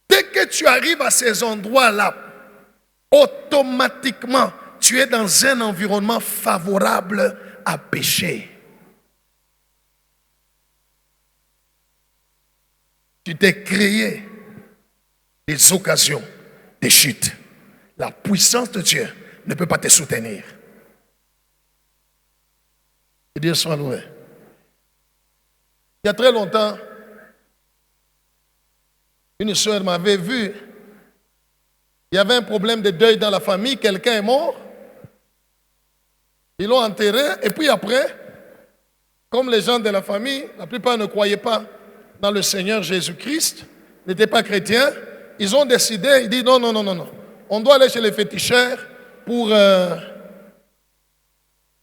Dès que tu arrives à ces endroits-là, automatiquement, tu es dans un environnement favorable à pécher. Tu t'es créé des occasions de chute. La puissance de Dieu ne peut pas te soutenir. Que Dieu soit loué. Il y a très longtemps, une soeur m'avait vu. Il y avait un problème de deuil dans la famille. Quelqu'un est mort. Ils l'ont enterré. Et puis après, comme les gens de la famille, la plupart ne croyaient pas dans le Seigneur Jésus-Christ, n'étaient pas chrétiens, ils ont décidé, ils disent non. On doit aller chez les féticheurs pour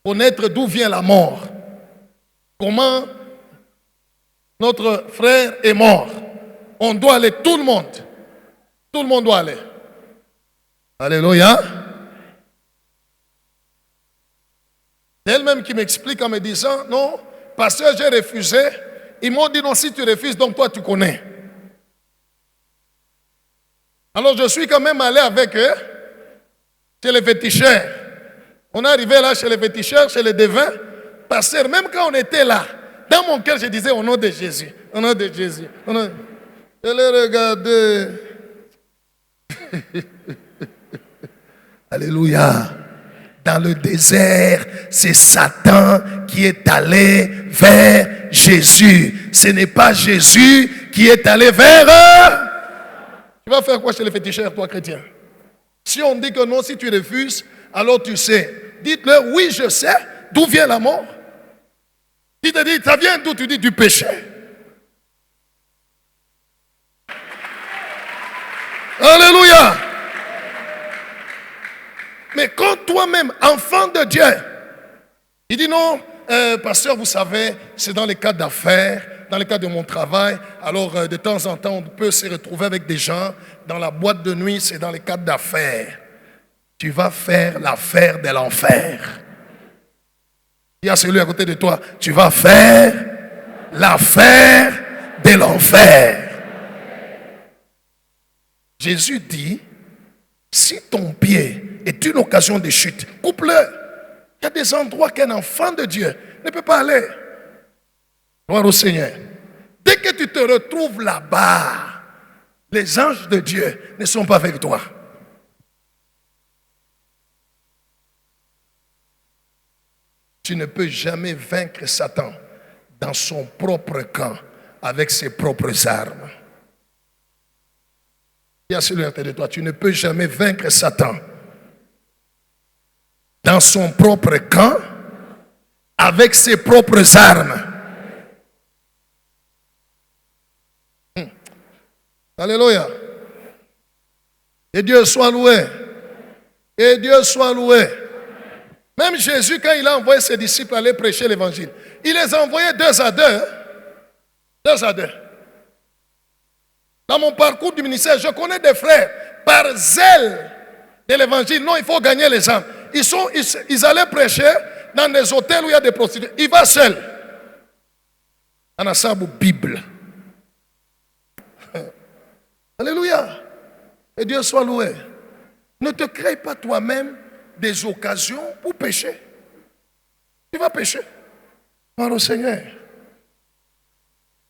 connaître d'où vient la mort. Comment notre frère est mort. On doit aller, tout le monde doit aller. Alléluia. C'est elle-même qui m'explique en me disant, non, pasteur, j'ai refusé. Ils m'ont dit, non, si tu refuses, donc toi tu connais. Alors je suis quand même allé avec eux chez les féticheurs. On est arrivé là chez les féticheurs, chez les devins. Pasteur, même quand on était là, dans mon cœur, je disais au nom de Jésus. Au nom de Jésus. Je les regardais. Alléluia. Dans le désert, c'est Satan qui est allé vers Jésus. Ce n'est pas Jésus qui est allé vers eux. Tu vas faire quoi chez les féticheurs, toi, chrétien? Si on dit que non, si tu refuses, alors tu sais. Dites-leur, oui, je sais d'où vient la mort. Il te dit, ça vient d'où? Tu dis, du péché. Alléluia. Mais quand toi-même, enfant de Dieu, il dit non, pasteur, vous savez, c'est dans les cas d'affaires, dans le cadre de mon travail, alors de temps en temps, on peut se retrouver avec des gens dans la boîte de nuit, c'est dans les cadres d'affaires. Tu vas faire l'affaire de l'enfer. Il y a celui à côté de toi, tu vas faire l'affaire de l'enfer. Jésus dit, si ton pied est une occasion de chute, coupe-le. Il y a des endroits qu'un enfant de Dieu ne peut pas aller. Gloire au Seigneur. Dès que tu te retrouves là-bas, les anges de Dieu ne sont pas avec toi. Tu ne peux jamais vaincre Satan dans son propre camp avec ses propres armes. Il y a celui à côté de toi. Tu ne peux jamais vaincre Satan dans son propre camp avec ses propres armes. Alléluia. Et Dieu soit loué. Et Dieu soit loué. Même Jésus, quand il a envoyé ses disciples aller prêcher l'évangile, il les a envoyés 2 à 2. 2 à 2. Dans mon parcours du ministère, je connais des frères, par zèle de l'évangile. Non, il faut gagner les âmes. Ils allaient prêcher dans des hôtels où il y a des prostituées. Il va seul. On a ça pour Bible. Alléluia. Et Dieu soit loué. Ne te crée pas toi-même des occasions pour pécher. Tu vas pécher. Gloire au Seigneur.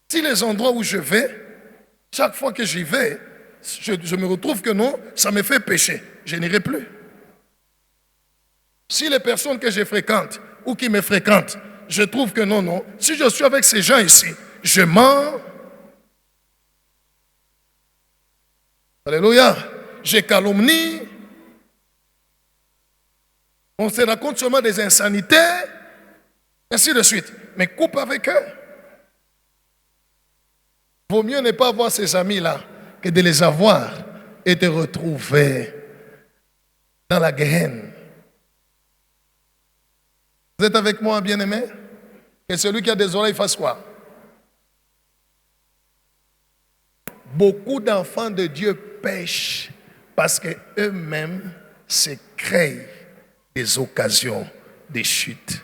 Si les endroits où je vais, chaque fois que j'y vais, je me retrouve que non, ça me fait pécher. Je n'irai plus. Si les personnes que je fréquente ou qui me fréquentent, je trouve que non, si je suis avec ces gens ici, je mens. Alléluia. Je calomnie. On se raconte seulement des insanités, ainsi de suite. Mais coupe avec eux. Vaut mieux ne pas avoir ces amis-là que de les avoir et de retrouver dans la Gehenna. Vous êtes avec moi, bien-aimé? Que celui qui a des oreilles fasse quoi? Beaucoup d'enfants de Dieu pêchent parce qu'eux-mêmes se créent des occasions de chute.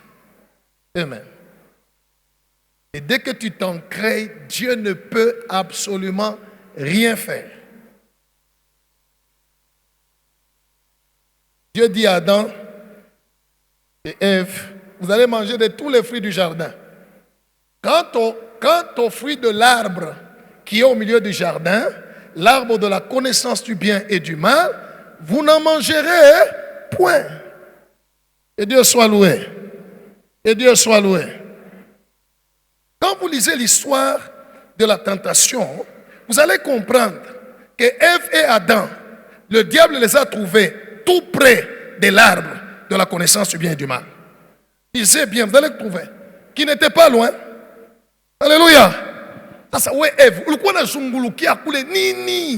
Eux-mêmes. Et dès que tu t'en crées, Dieu ne peut absolument rien faire. Dieu dit à Adam et Ève, vous allez manger de tous les fruits du jardin. Quant au fruit de l'arbre qui est au milieu du jardin, l'arbre de la connaissance du bien et du mal, vous n'en mangerez point. Et Dieu soit loué. Et Dieu soit loué. Quand vous lisez l'histoire de la tentation, vous allez comprendre que Ève et Adam, le diable les a trouvés tout près de l'arbre de la connaissance du bien et du mal. Il sait bien, vous allez le trouver, qui n'était pas loin. Alléluia. Sasa we Ève, ulikuwa unazungulukia kule nini?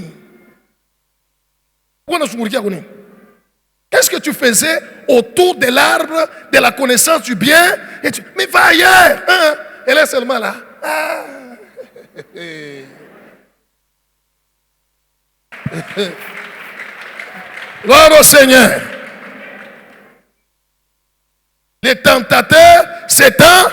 Ulikuwa unazungulukia kule nini? Qu'est-ce que tu faisais autour de l'arbre de la connaissance du bien? Mais va ailleurs. Hein? Elle est seulement là. Ah. Gloire au Seigneur. Les tentateurs s'étant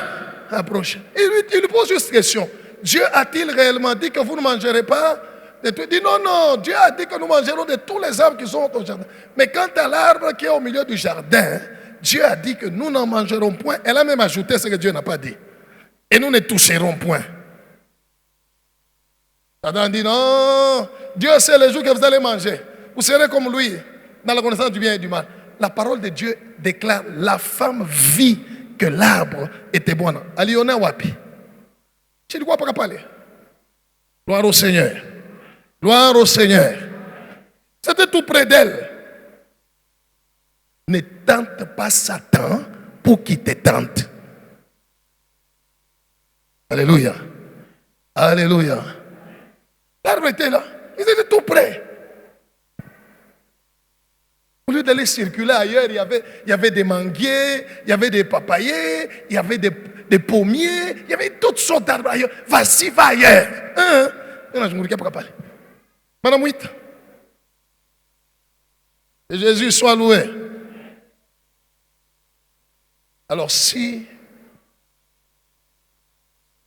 approchés. Il lui pose juste une question. Dieu a-t-il réellement dit que vous ne mangerez pas de tout? Il dit non, Dieu a dit que nous mangerons de tous les arbres qui sont au jardin. Mais quant à l'arbre qui est au milieu du jardin, Dieu a dit que nous n'en mangerons point. Elle a même ajouté ce que Dieu n'a pas dit. Et nous ne toucherons point. Adam dit non, Dieu sait les jours que vous allez manger. Vous serez comme lui, dans la connaissance du bien et du mal. La parole de Dieu déclare, la femme vit que l'arbre était bon. Aliona wapi. Tu dis quoi pour parler? Gloire au Seigneur. Gloire au Seigneur. C'était tout près d'elle. Ne tente pas Satan pour qu'il te tente. Alléluia. Alléluia. L'arbre était là. Ils étaient tout près. Au lieu d'aller circuler ailleurs, il y avait des manguiers, il y avait des papayers, il y avait des pommiers, il y avait toutes sortes d'arbres ailleurs. Vas-y, va ailleurs. Je me dis pas parler. Madame 8. Que Jésus soit loué. Alors si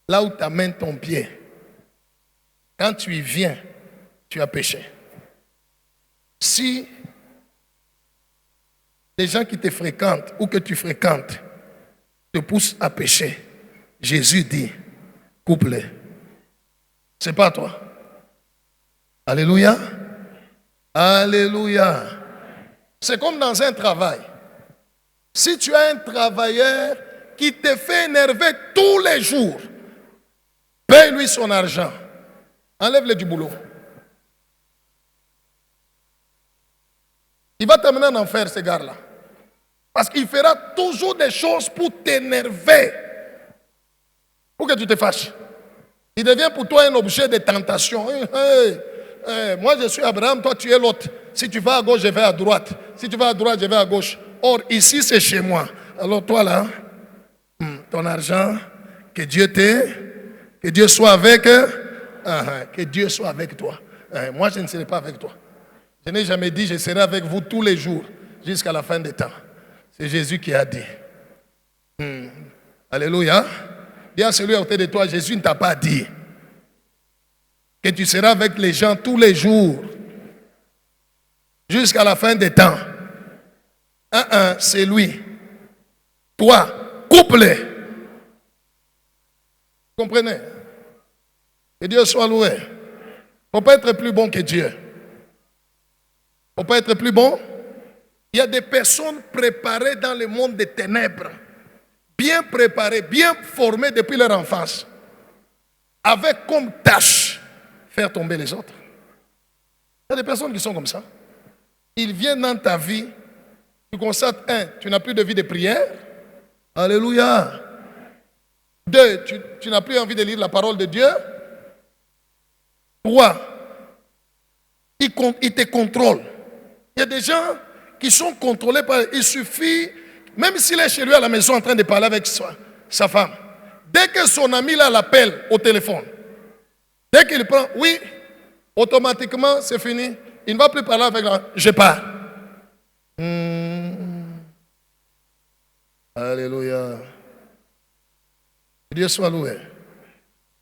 là où tu amènes ton pied, quand tu y viens, tu as péché. Si les gens qui te fréquentent ou que tu fréquentes te poussent à pécher, Jésus dit, couplé. C'est pas toi. Alléluia. Alléluia. C'est comme dans un travail. Si tu as un travailleur qui te fait énerver tous les jours, paye-lui son argent. Enlève-le du boulot. Il va t'amener en enfer, ce gars-là. Parce qu'il fera toujours des choses pour t'énerver. Pour que tu te fâches. Il devient pour toi un objet de tentation. Moi, je suis Abraham, toi, tu es l'autre. Si tu vas à gauche, je vais à droite. Si tu vas à droite, je vais à gauche. Or, ici, c'est chez moi. Alors, toi, là, ton argent, que Dieu soit avec, que Dieu soit avec toi. Moi, je ne serai pas avec toi. Je n'ai jamais dit, je serai avec vous tous les jours, jusqu'à la fin des temps. C'est Jésus qui a dit. Alléluia. Dis à celui à côté de toi, Jésus ne t'a pas dit que tu seras avec les gens tous les jours, jusqu'à la fin des temps. C'est lui. Toi, couple-les. Vous comprenez? Que Dieu soit loué. Il ne faut pas être plus bon que Dieu. Il ne faut pas être plus bon. Il y a des personnes préparées dans le monde des ténèbres, bien préparées, bien formées depuis leur enfance, avec comme tâche faire tomber les autres. Il y a des personnes qui sont comme ça. Ils viennent dans ta vie, tu constates, tu n'as plus de vie de prière. Alléluia. 2, tu n'as plus envie de lire la parole de Dieu. 3, il te contrôle. Il y a des gens qui sont contrôlés par... Il suffit, même s'il est chez lui à la maison en train de parler avec sa femme, dès que son ami là l'appelle au téléphone, dès qu'il prend, oui, automatiquement c'est fini. Il ne va plus parler avec la... Je pars. Alléluia. Que Dieu soit loué.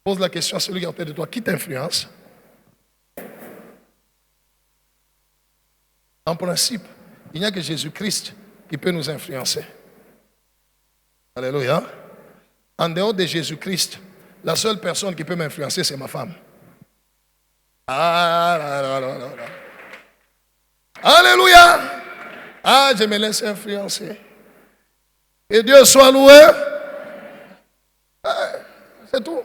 Pose la question à celui qui est à côté de toi. Qui t'influence? En principe, il n'y a que Jésus-Christ qui peut nous influencer. Alléluia. En dehors de Jésus-Christ, la seule personne qui peut m'influencer, c'est ma femme. Alléluia. Je me laisse influencer. Et Dieu soit loué. C'est tout.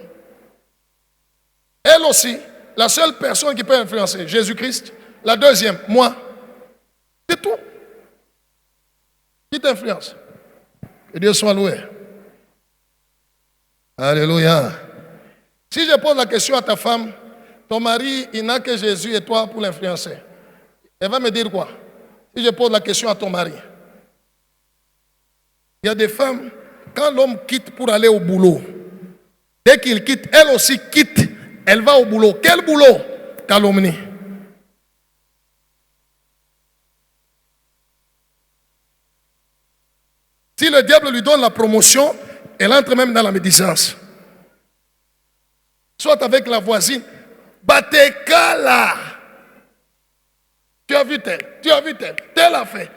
Elle aussi, la seule personne qui peut influencer, Jésus-Christ. La deuxième, moi. C'est tout. Qui t'influence? Que Dieu soit loué. Alléluia. Si je pose la question à ta femme, ton mari, il n'a que Jésus et toi pour l'influencer, elle va me dire quoi? Si je pose la question à ton mari. Il y a des femmes, quand l'homme quitte pour aller au boulot, dès qu'il quitte, elle aussi quitte, elle va au boulot. Quel boulot? Calomnie. Si le diable lui donne la promotion, elle entre même dans la médisance. Soit avec la voisine. Batekala. Tu as vu tel, tel a fait.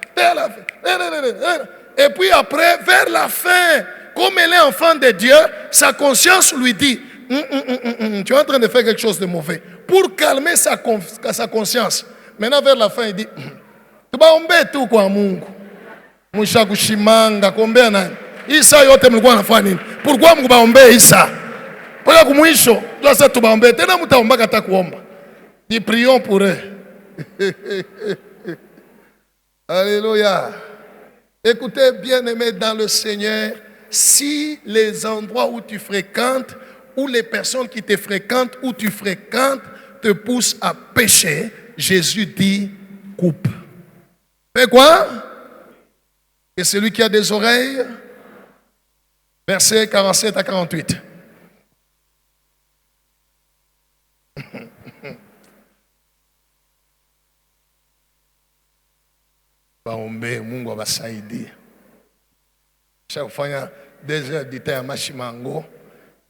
Et puis après, vers la fin, comme elle est enfant de Dieu, sa conscience lui dit, tu es en train de faire quelque chose de mauvais. Pour calmer sa conscience. Maintenant, vers la fin, il dit, tu vas tomber tout quoi, Mungu. Mushakushimanga kuombea nani? Isa yote mlikuwa nafanya nini? Pourquoi mkubaombea Isa? Paka kumwisho, sasa tubaombea tena mtaomba hata kuomba. Nous prions pour eux. Alléluia. Écoutez, bien-aimés dans le Seigneur, si les endroits où tu fréquentes, ou les personnes qui te fréquentent, où tu fréquentes, te poussent à pécher, Jésus dit, coupe. Fais quoi? Et celui qui a des oreilles, versets 47 à 48. Baombe Mungu abasaidie. Chaque fois 2 heures du temps à Machimango,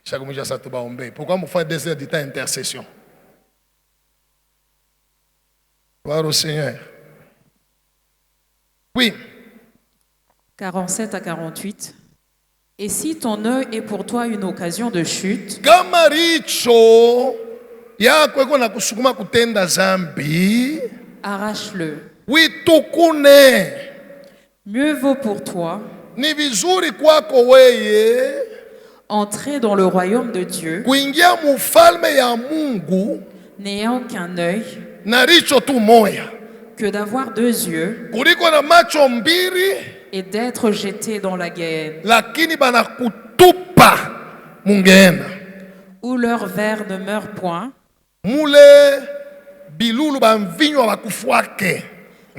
chaque fois ça te baombe. Pourquoi vous faites 2 heures du temps intercession? Gloire au Seigneur. Oui. 47 à 48. Et si ton œil est pour toi une occasion de chute, kama richo yako iko na kusukuma kutenda zambi, arrache-le. witukune. Mieux vaut pour toi Ni vizuri kwako weye entrer dans le royaume de Dieu, kuingia mufalme ya Mungu n'ayant qu'un œil, na richo tu moya que d'avoir 2 yeux kuliko na macho mbili et d'être jeté dans la guerre, lakini banakutupa mungena où leur verre ne meurt point mule bilulu bamvinywa bakufwake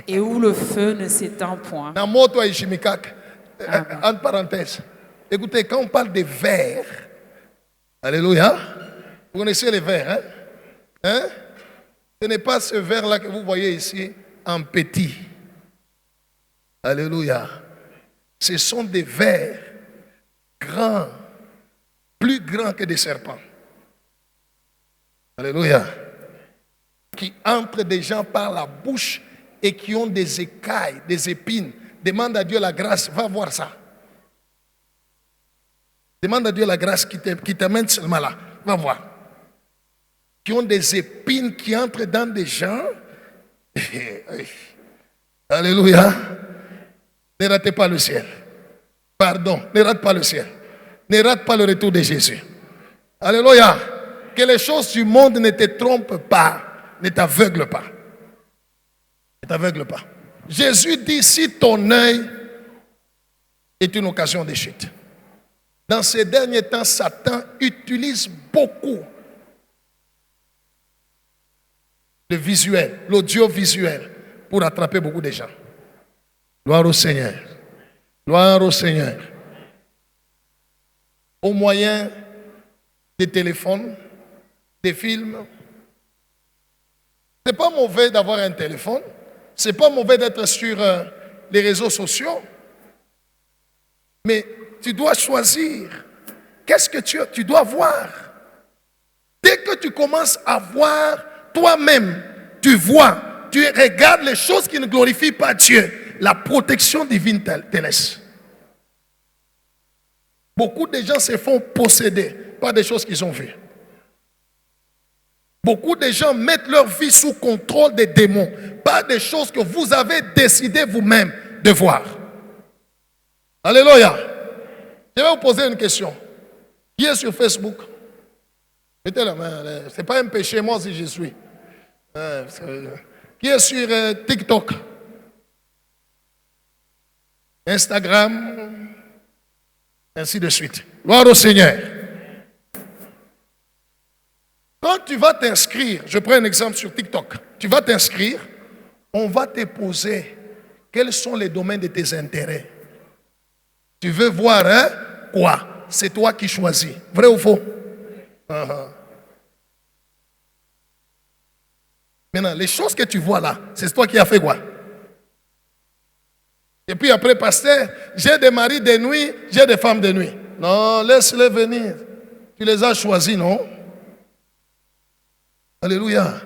et où le feu ne s'éteint point. na moto aishimikake. Entre parenthèses, écoutez, quand on parle des vers, alléluia, vous connaissez les vers, hein? Hein? Ce n'est pas ce vers-là que vous voyez ici en petit. Alléluia. Ce sont des vers grands, plus grands que des serpents. Alléluia. Qui entrent des gens par la bouche et qui ont des écailles, des épines. Demande à Dieu la grâce, va voir ça. Demande à Dieu la grâce qui t'amène seulement là. Va voir. Qui ont des épines qui entrent dans des gens. Alléluia. Ne ratez pas le ciel. Pardon, ne rate pas le ciel. Ne rate pas le retour de Jésus. Alléluia. Que les choses du monde ne te trompent pas, ne t'aveuglent pas. Ne t'aveugle pas. Jésus dit, si ton œil est une occasion de chute. Dans ces derniers temps, Satan utilise beaucoup le visuel, l'audiovisuel pour attraper beaucoup de gens. Gloire au Seigneur. Gloire au Seigneur. Au moyen des téléphones, des films. Ce n'est pas mauvais d'avoir un téléphone. Ce n'est pas mauvais d'être sur les réseaux sociaux. Mais tu dois choisir. Qu'est-ce que tu dois voir? Dès que tu commences à voir toi-même, tu vois, tu regardes les choses qui ne glorifient pas Dieu. La protection divine te laisse. Beaucoup de gens se font posséder par des choses qu'ils ont vues. Beaucoup de gens mettent leur vie sous contrôle des démons par des choses que vous avez décidé vous-même de voir. Alléluia. Je vais vous poser une question. Qui est sur Facebook? Mettez la main. Ce n'est pas un péché, moi si je suis. Qui est sur TikTok? Instagram? Ainsi de suite. Gloire au Seigneur. Quand tu vas t'inscrire, je prends un exemple sur TikTok, tu vas t'inscrire, on va te poser quels sont les domaines de tes intérêts. Tu veux voir quoi? C'est toi qui choisis. Vrai ou faux? Maintenant, les choses que tu vois là, c'est toi qui as fait quoi? Et puis après, pasteur, j'ai des maris de nuit, j'ai des femmes de nuit. Non, laisse-les venir. Tu les as choisis, non? Alléluia.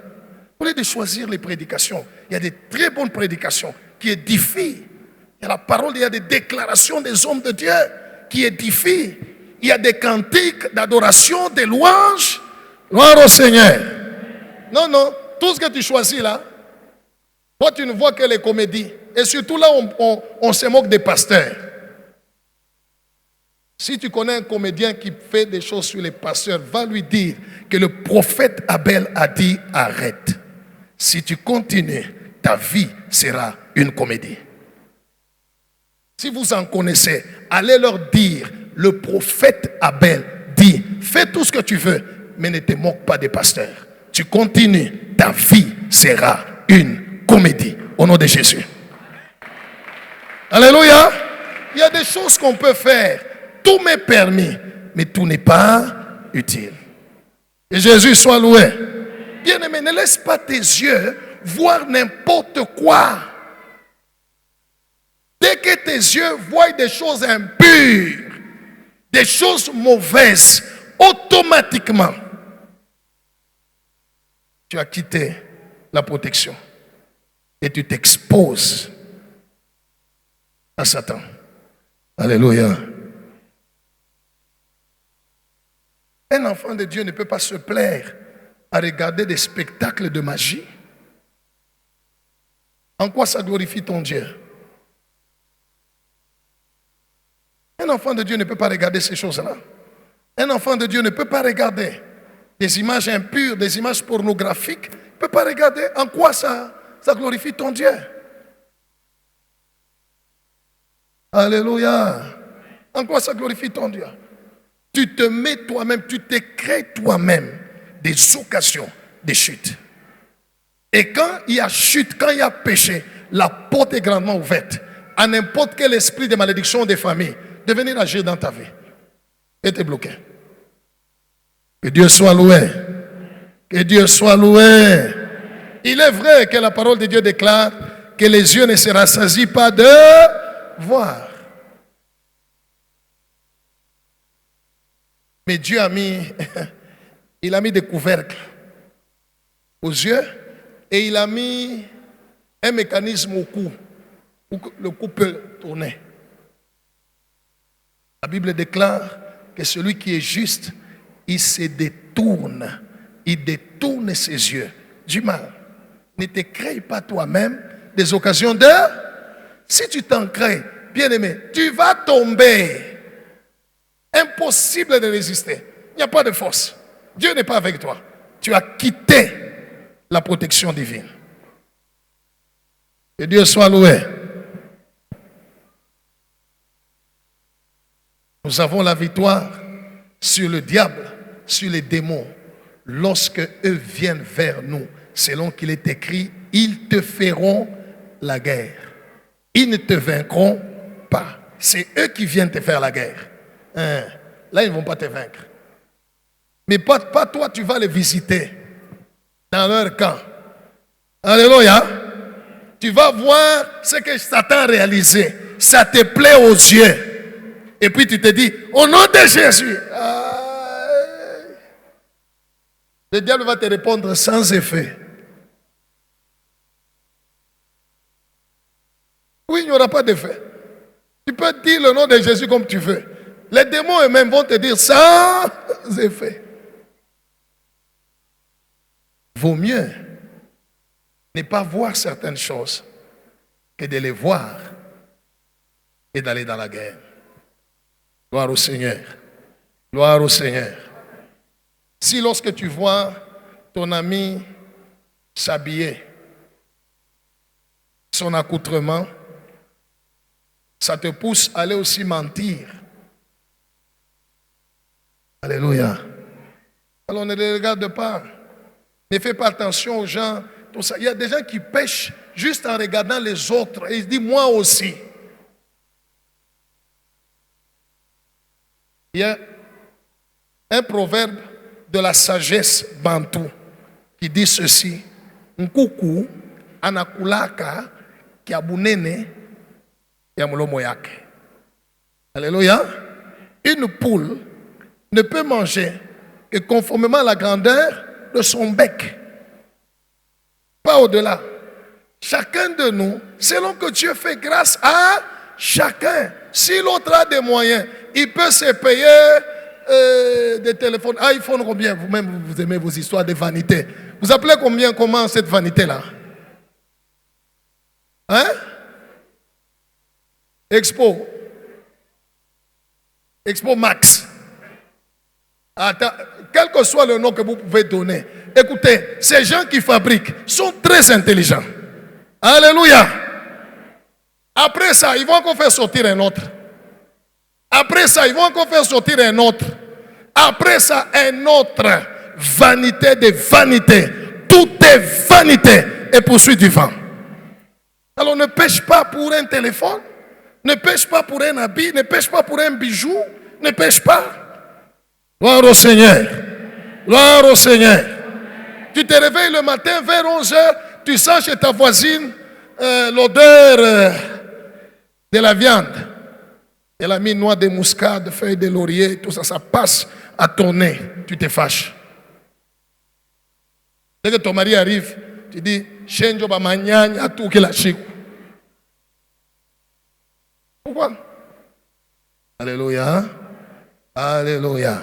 Au lieu de choisir les prédications, il y a des très bonnes prédications qui édifient. Il y a la parole, il y a des déclarations des hommes de Dieu qui édifient. Il y a des cantiques d'adoration, des louanges. Gloire au Seigneur. Non, non, tout ce que tu choisis là, toi tu ne vois que les comédies. Et surtout là, on se moque des pasteurs. Si tu connais un comédien qui fait des choses sur les pasteurs, va lui dire que le prophète Abel a dit arrête. Si tu continues, ta vie sera une comédie. Si vous en connaissez, allez leur dire, le prophète Abel dit, fais tout ce que tu veux, mais ne te moque pas des pasteurs. Tu continues, ta vie sera une comédie. Au nom de Jésus. Alléluia. Il y a des choses qu'on peut faire. Tout m'est permis, mais tout n'est pas utile. Et Jésus soit loué. Bien-aimé, ne laisse pas tes yeux voir n'importe quoi. Dès que tes yeux voient des choses impures, des choses mauvaises, automatiquement, tu as quitté la protection et tu t'exposes à Satan. Alléluia. Un enfant de Dieu ne peut pas se plaire à regarder des spectacles de magie. En quoi ça glorifie ton Dieu? Un enfant de Dieu ne peut pas regarder ces choses-là. Un enfant de Dieu ne peut pas regarder des images impures, des images pornographiques. Il ne peut pas regarder. En quoi ça glorifie ton Dieu? Alléluia. En quoi ça glorifie ton Dieu? Tu te mets toi-même, tu te crées toi-même des occasions de chute. Et quand il y a chute, quand il y a péché, la porte est grandement ouverte à n'importe quel esprit de malédiction des familles de venir agir dans ta vie et te bloquer. Que Dieu soit loué. Que Dieu soit loué. Il est vrai que la parole de Dieu déclare que les yeux ne se rassasient pas de voir. Mais Dieu a mis, il a mis des couvercles aux yeux et il a mis un mécanisme au cou où le cou peut tourner. La Bible déclare que celui qui est juste, il se détourne. Il détourne ses yeux du mal. Ne te crée pas toi-même des occasions de... Si tu t'en crées, bien aimé, tu vas tomber. Impossible de résister. Il n'y a pas de force. Dieu n'est pas avec toi. Tu as quitté la protection divine. Que Dieu soit loué. Nous avons la victoire sur le diable, sur les démons, lorsque eux viennent vers nous, selon qu'il est écrit, ils te feront la guerre. Ils ne te vaincront pas. C'est eux qui viennent te faire la guerre. Là, ils ne vont pas te vaincre. Mais pas toi, tu vas les visiter dans leur camp. Alléluia. Tu vas voir ce que Satan a réalisé. Ça te plaît aux yeux. Et puis tu te dis, au nom de Jésus. Le diable va te répondre sans effet. Oui, il n'y aura pas d'effet. Tu peux dire le nom de Jésus comme tu veux. Les démons eux-mêmes vont te dire sans effet. Vaut mieux ne pas voir certaines choses que de les voir et d'aller dans la guerre. Gloire au Seigneur. Gloire au Seigneur. Si lorsque tu vois ton ami s'habiller, son accoutrement, ça te pousse à aller aussi mentir. Alléluia. Alors ne les regarde pas. Ne fais pas attention aux gens. Tout ça. Il y a des gens qui pêchent juste en regardant les autres. Et ils se disent, moi aussi. Il y a un proverbe de la sagesse bantou qui dit ceci. Nkuku anakulaka kiabunene ya mlomo yake. Alléluia. Une poule ne peut manger que conformément à la grandeur de son bec. Pas au-delà. Chacun de nous, selon que Dieu fait grâce à chacun. Si l'autre a des moyens, il peut se payer des téléphones. iPhone combien? Vous-même, vous aimez vos histoires de vanité. Vous appelez comment cette vanité-là? Hein? Expo Max. Attends, quel que soit le nom que vous pouvez donner, écoutez, ces gens qui fabriquent sont très intelligents. Alléluia. Après ça, ils vont encore faire sortir un autre. Après ça, ils vont encore faire sortir un autre. Après ça, un autre. Vanité de vanité. Tout est vanité et poursuite du vent. Alors ne pêche pas pour un téléphone. Ne pêche pas pour un habit. Ne pêche pas pour un bijou. Ne pêche pas. Gloire au Seigneur. Gloire au Seigneur. Tu te réveilles le matin vers 11h. Tu sens chez ta voisine l'odeur de la viande. Elle a mis noix de muscade, feuilles de laurier, tout ça, ça passe à ton nez. Tu te fâches. Dès que ton mari arrive, tu dis, Shenjo ba manyanya à tout que la chico. Pourquoi? Alléluia. Alléluia.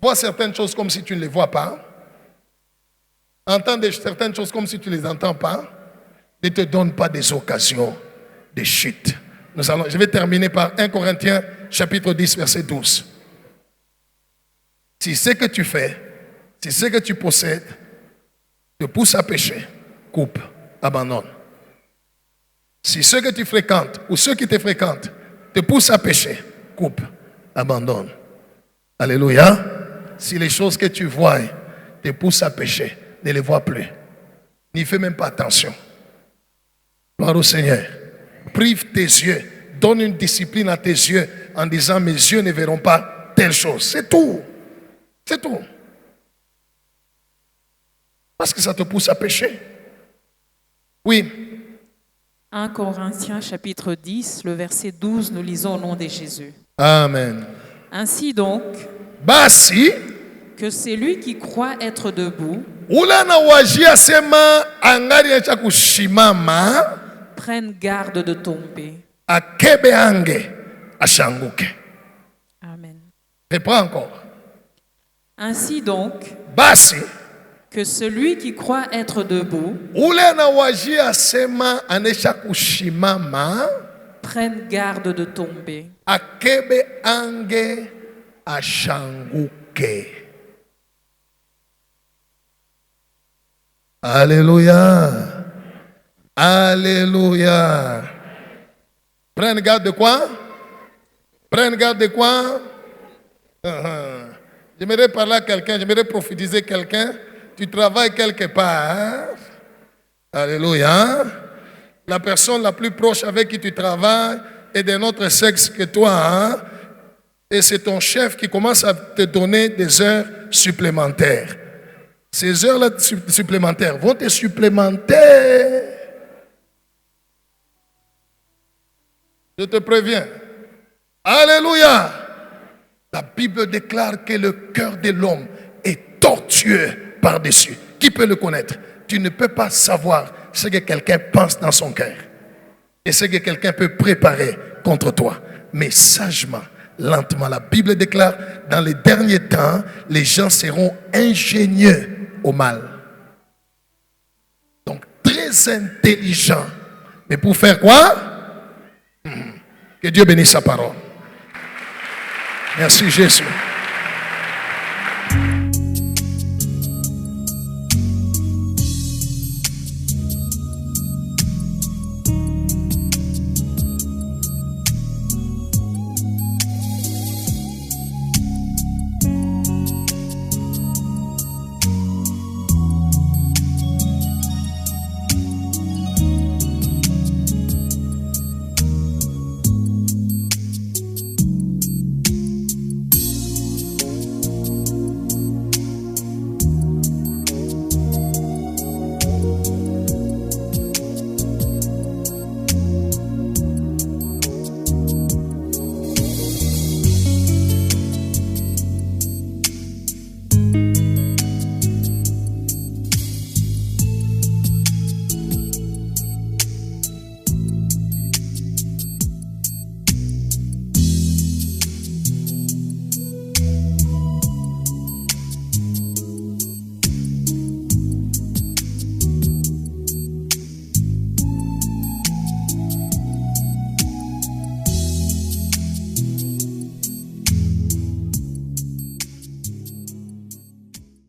vois certaines choses comme si tu ne les vois pas, entends certaines choses comme si tu ne les entends pas, ne te donne pas des occasions de chute. Je vais terminer par 1 Corinthiens chapitre 10 verset 12. Si ce que tu fais, si ce que tu possèdes te pousse à pécher, coupe, abandonne. Si ce que tu fréquentes ou ceux qui te fréquentent te poussent à pécher, coupe, abandonne. Alléluia. Si les choses que tu vois te poussent à pécher, ne les vois plus. N'y fais même pas attention. Gloire au Seigneur. Prive tes yeux. Donne une discipline à tes yeux en disant mes yeux ne verront pas telle chose. C'est tout. C'est tout. Parce que ça te pousse à pécher. Oui. 1 Corinthiens chapitre 10, le verset 12, nous lisons au nom de Jésus. Amen. Ainsi donc, Basi, que celui qui croit être debout ulana wajia sema angari acha kushimama prenne garde de tomber. akebe ange ashanguke. Amen. Reprends encore. Ainsi donc, Basi, que celui qui croit être debout ulana wajia sema anesha kushimama prenne garde de tomber. akebe ange ashanguke. Alléluia. Alléluia. Prenne garde de quoi? Prenne garde de quoi? J'aimerais parler à quelqu'un, j'aimerais prophétiser quelqu'un. Tu travailles quelque part. Alléluia. La personne la plus proche avec qui tu travailles est d'un autre sexe que toi. Et c'est ton chef qui commence à te donner des heures supplémentaires. Ces heures-là supplémentaires vont te supplémenter. Je te préviens. Alléluia. La Bible déclare que le cœur de l'homme est tortueux par-dessus. Qui peut le connaître? Tu ne peux pas savoir ce que quelqu'un pense dans son cœur et ce que quelqu'un peut préparer contre toi. Mais sagement, lentement, la Bible déclare, dans les derniers temps, les gens seront ingénieux au mal. Donc, très intelligents. Mais pour faire quoi? Que Dieu bénisse sa parole. Merci Jésus.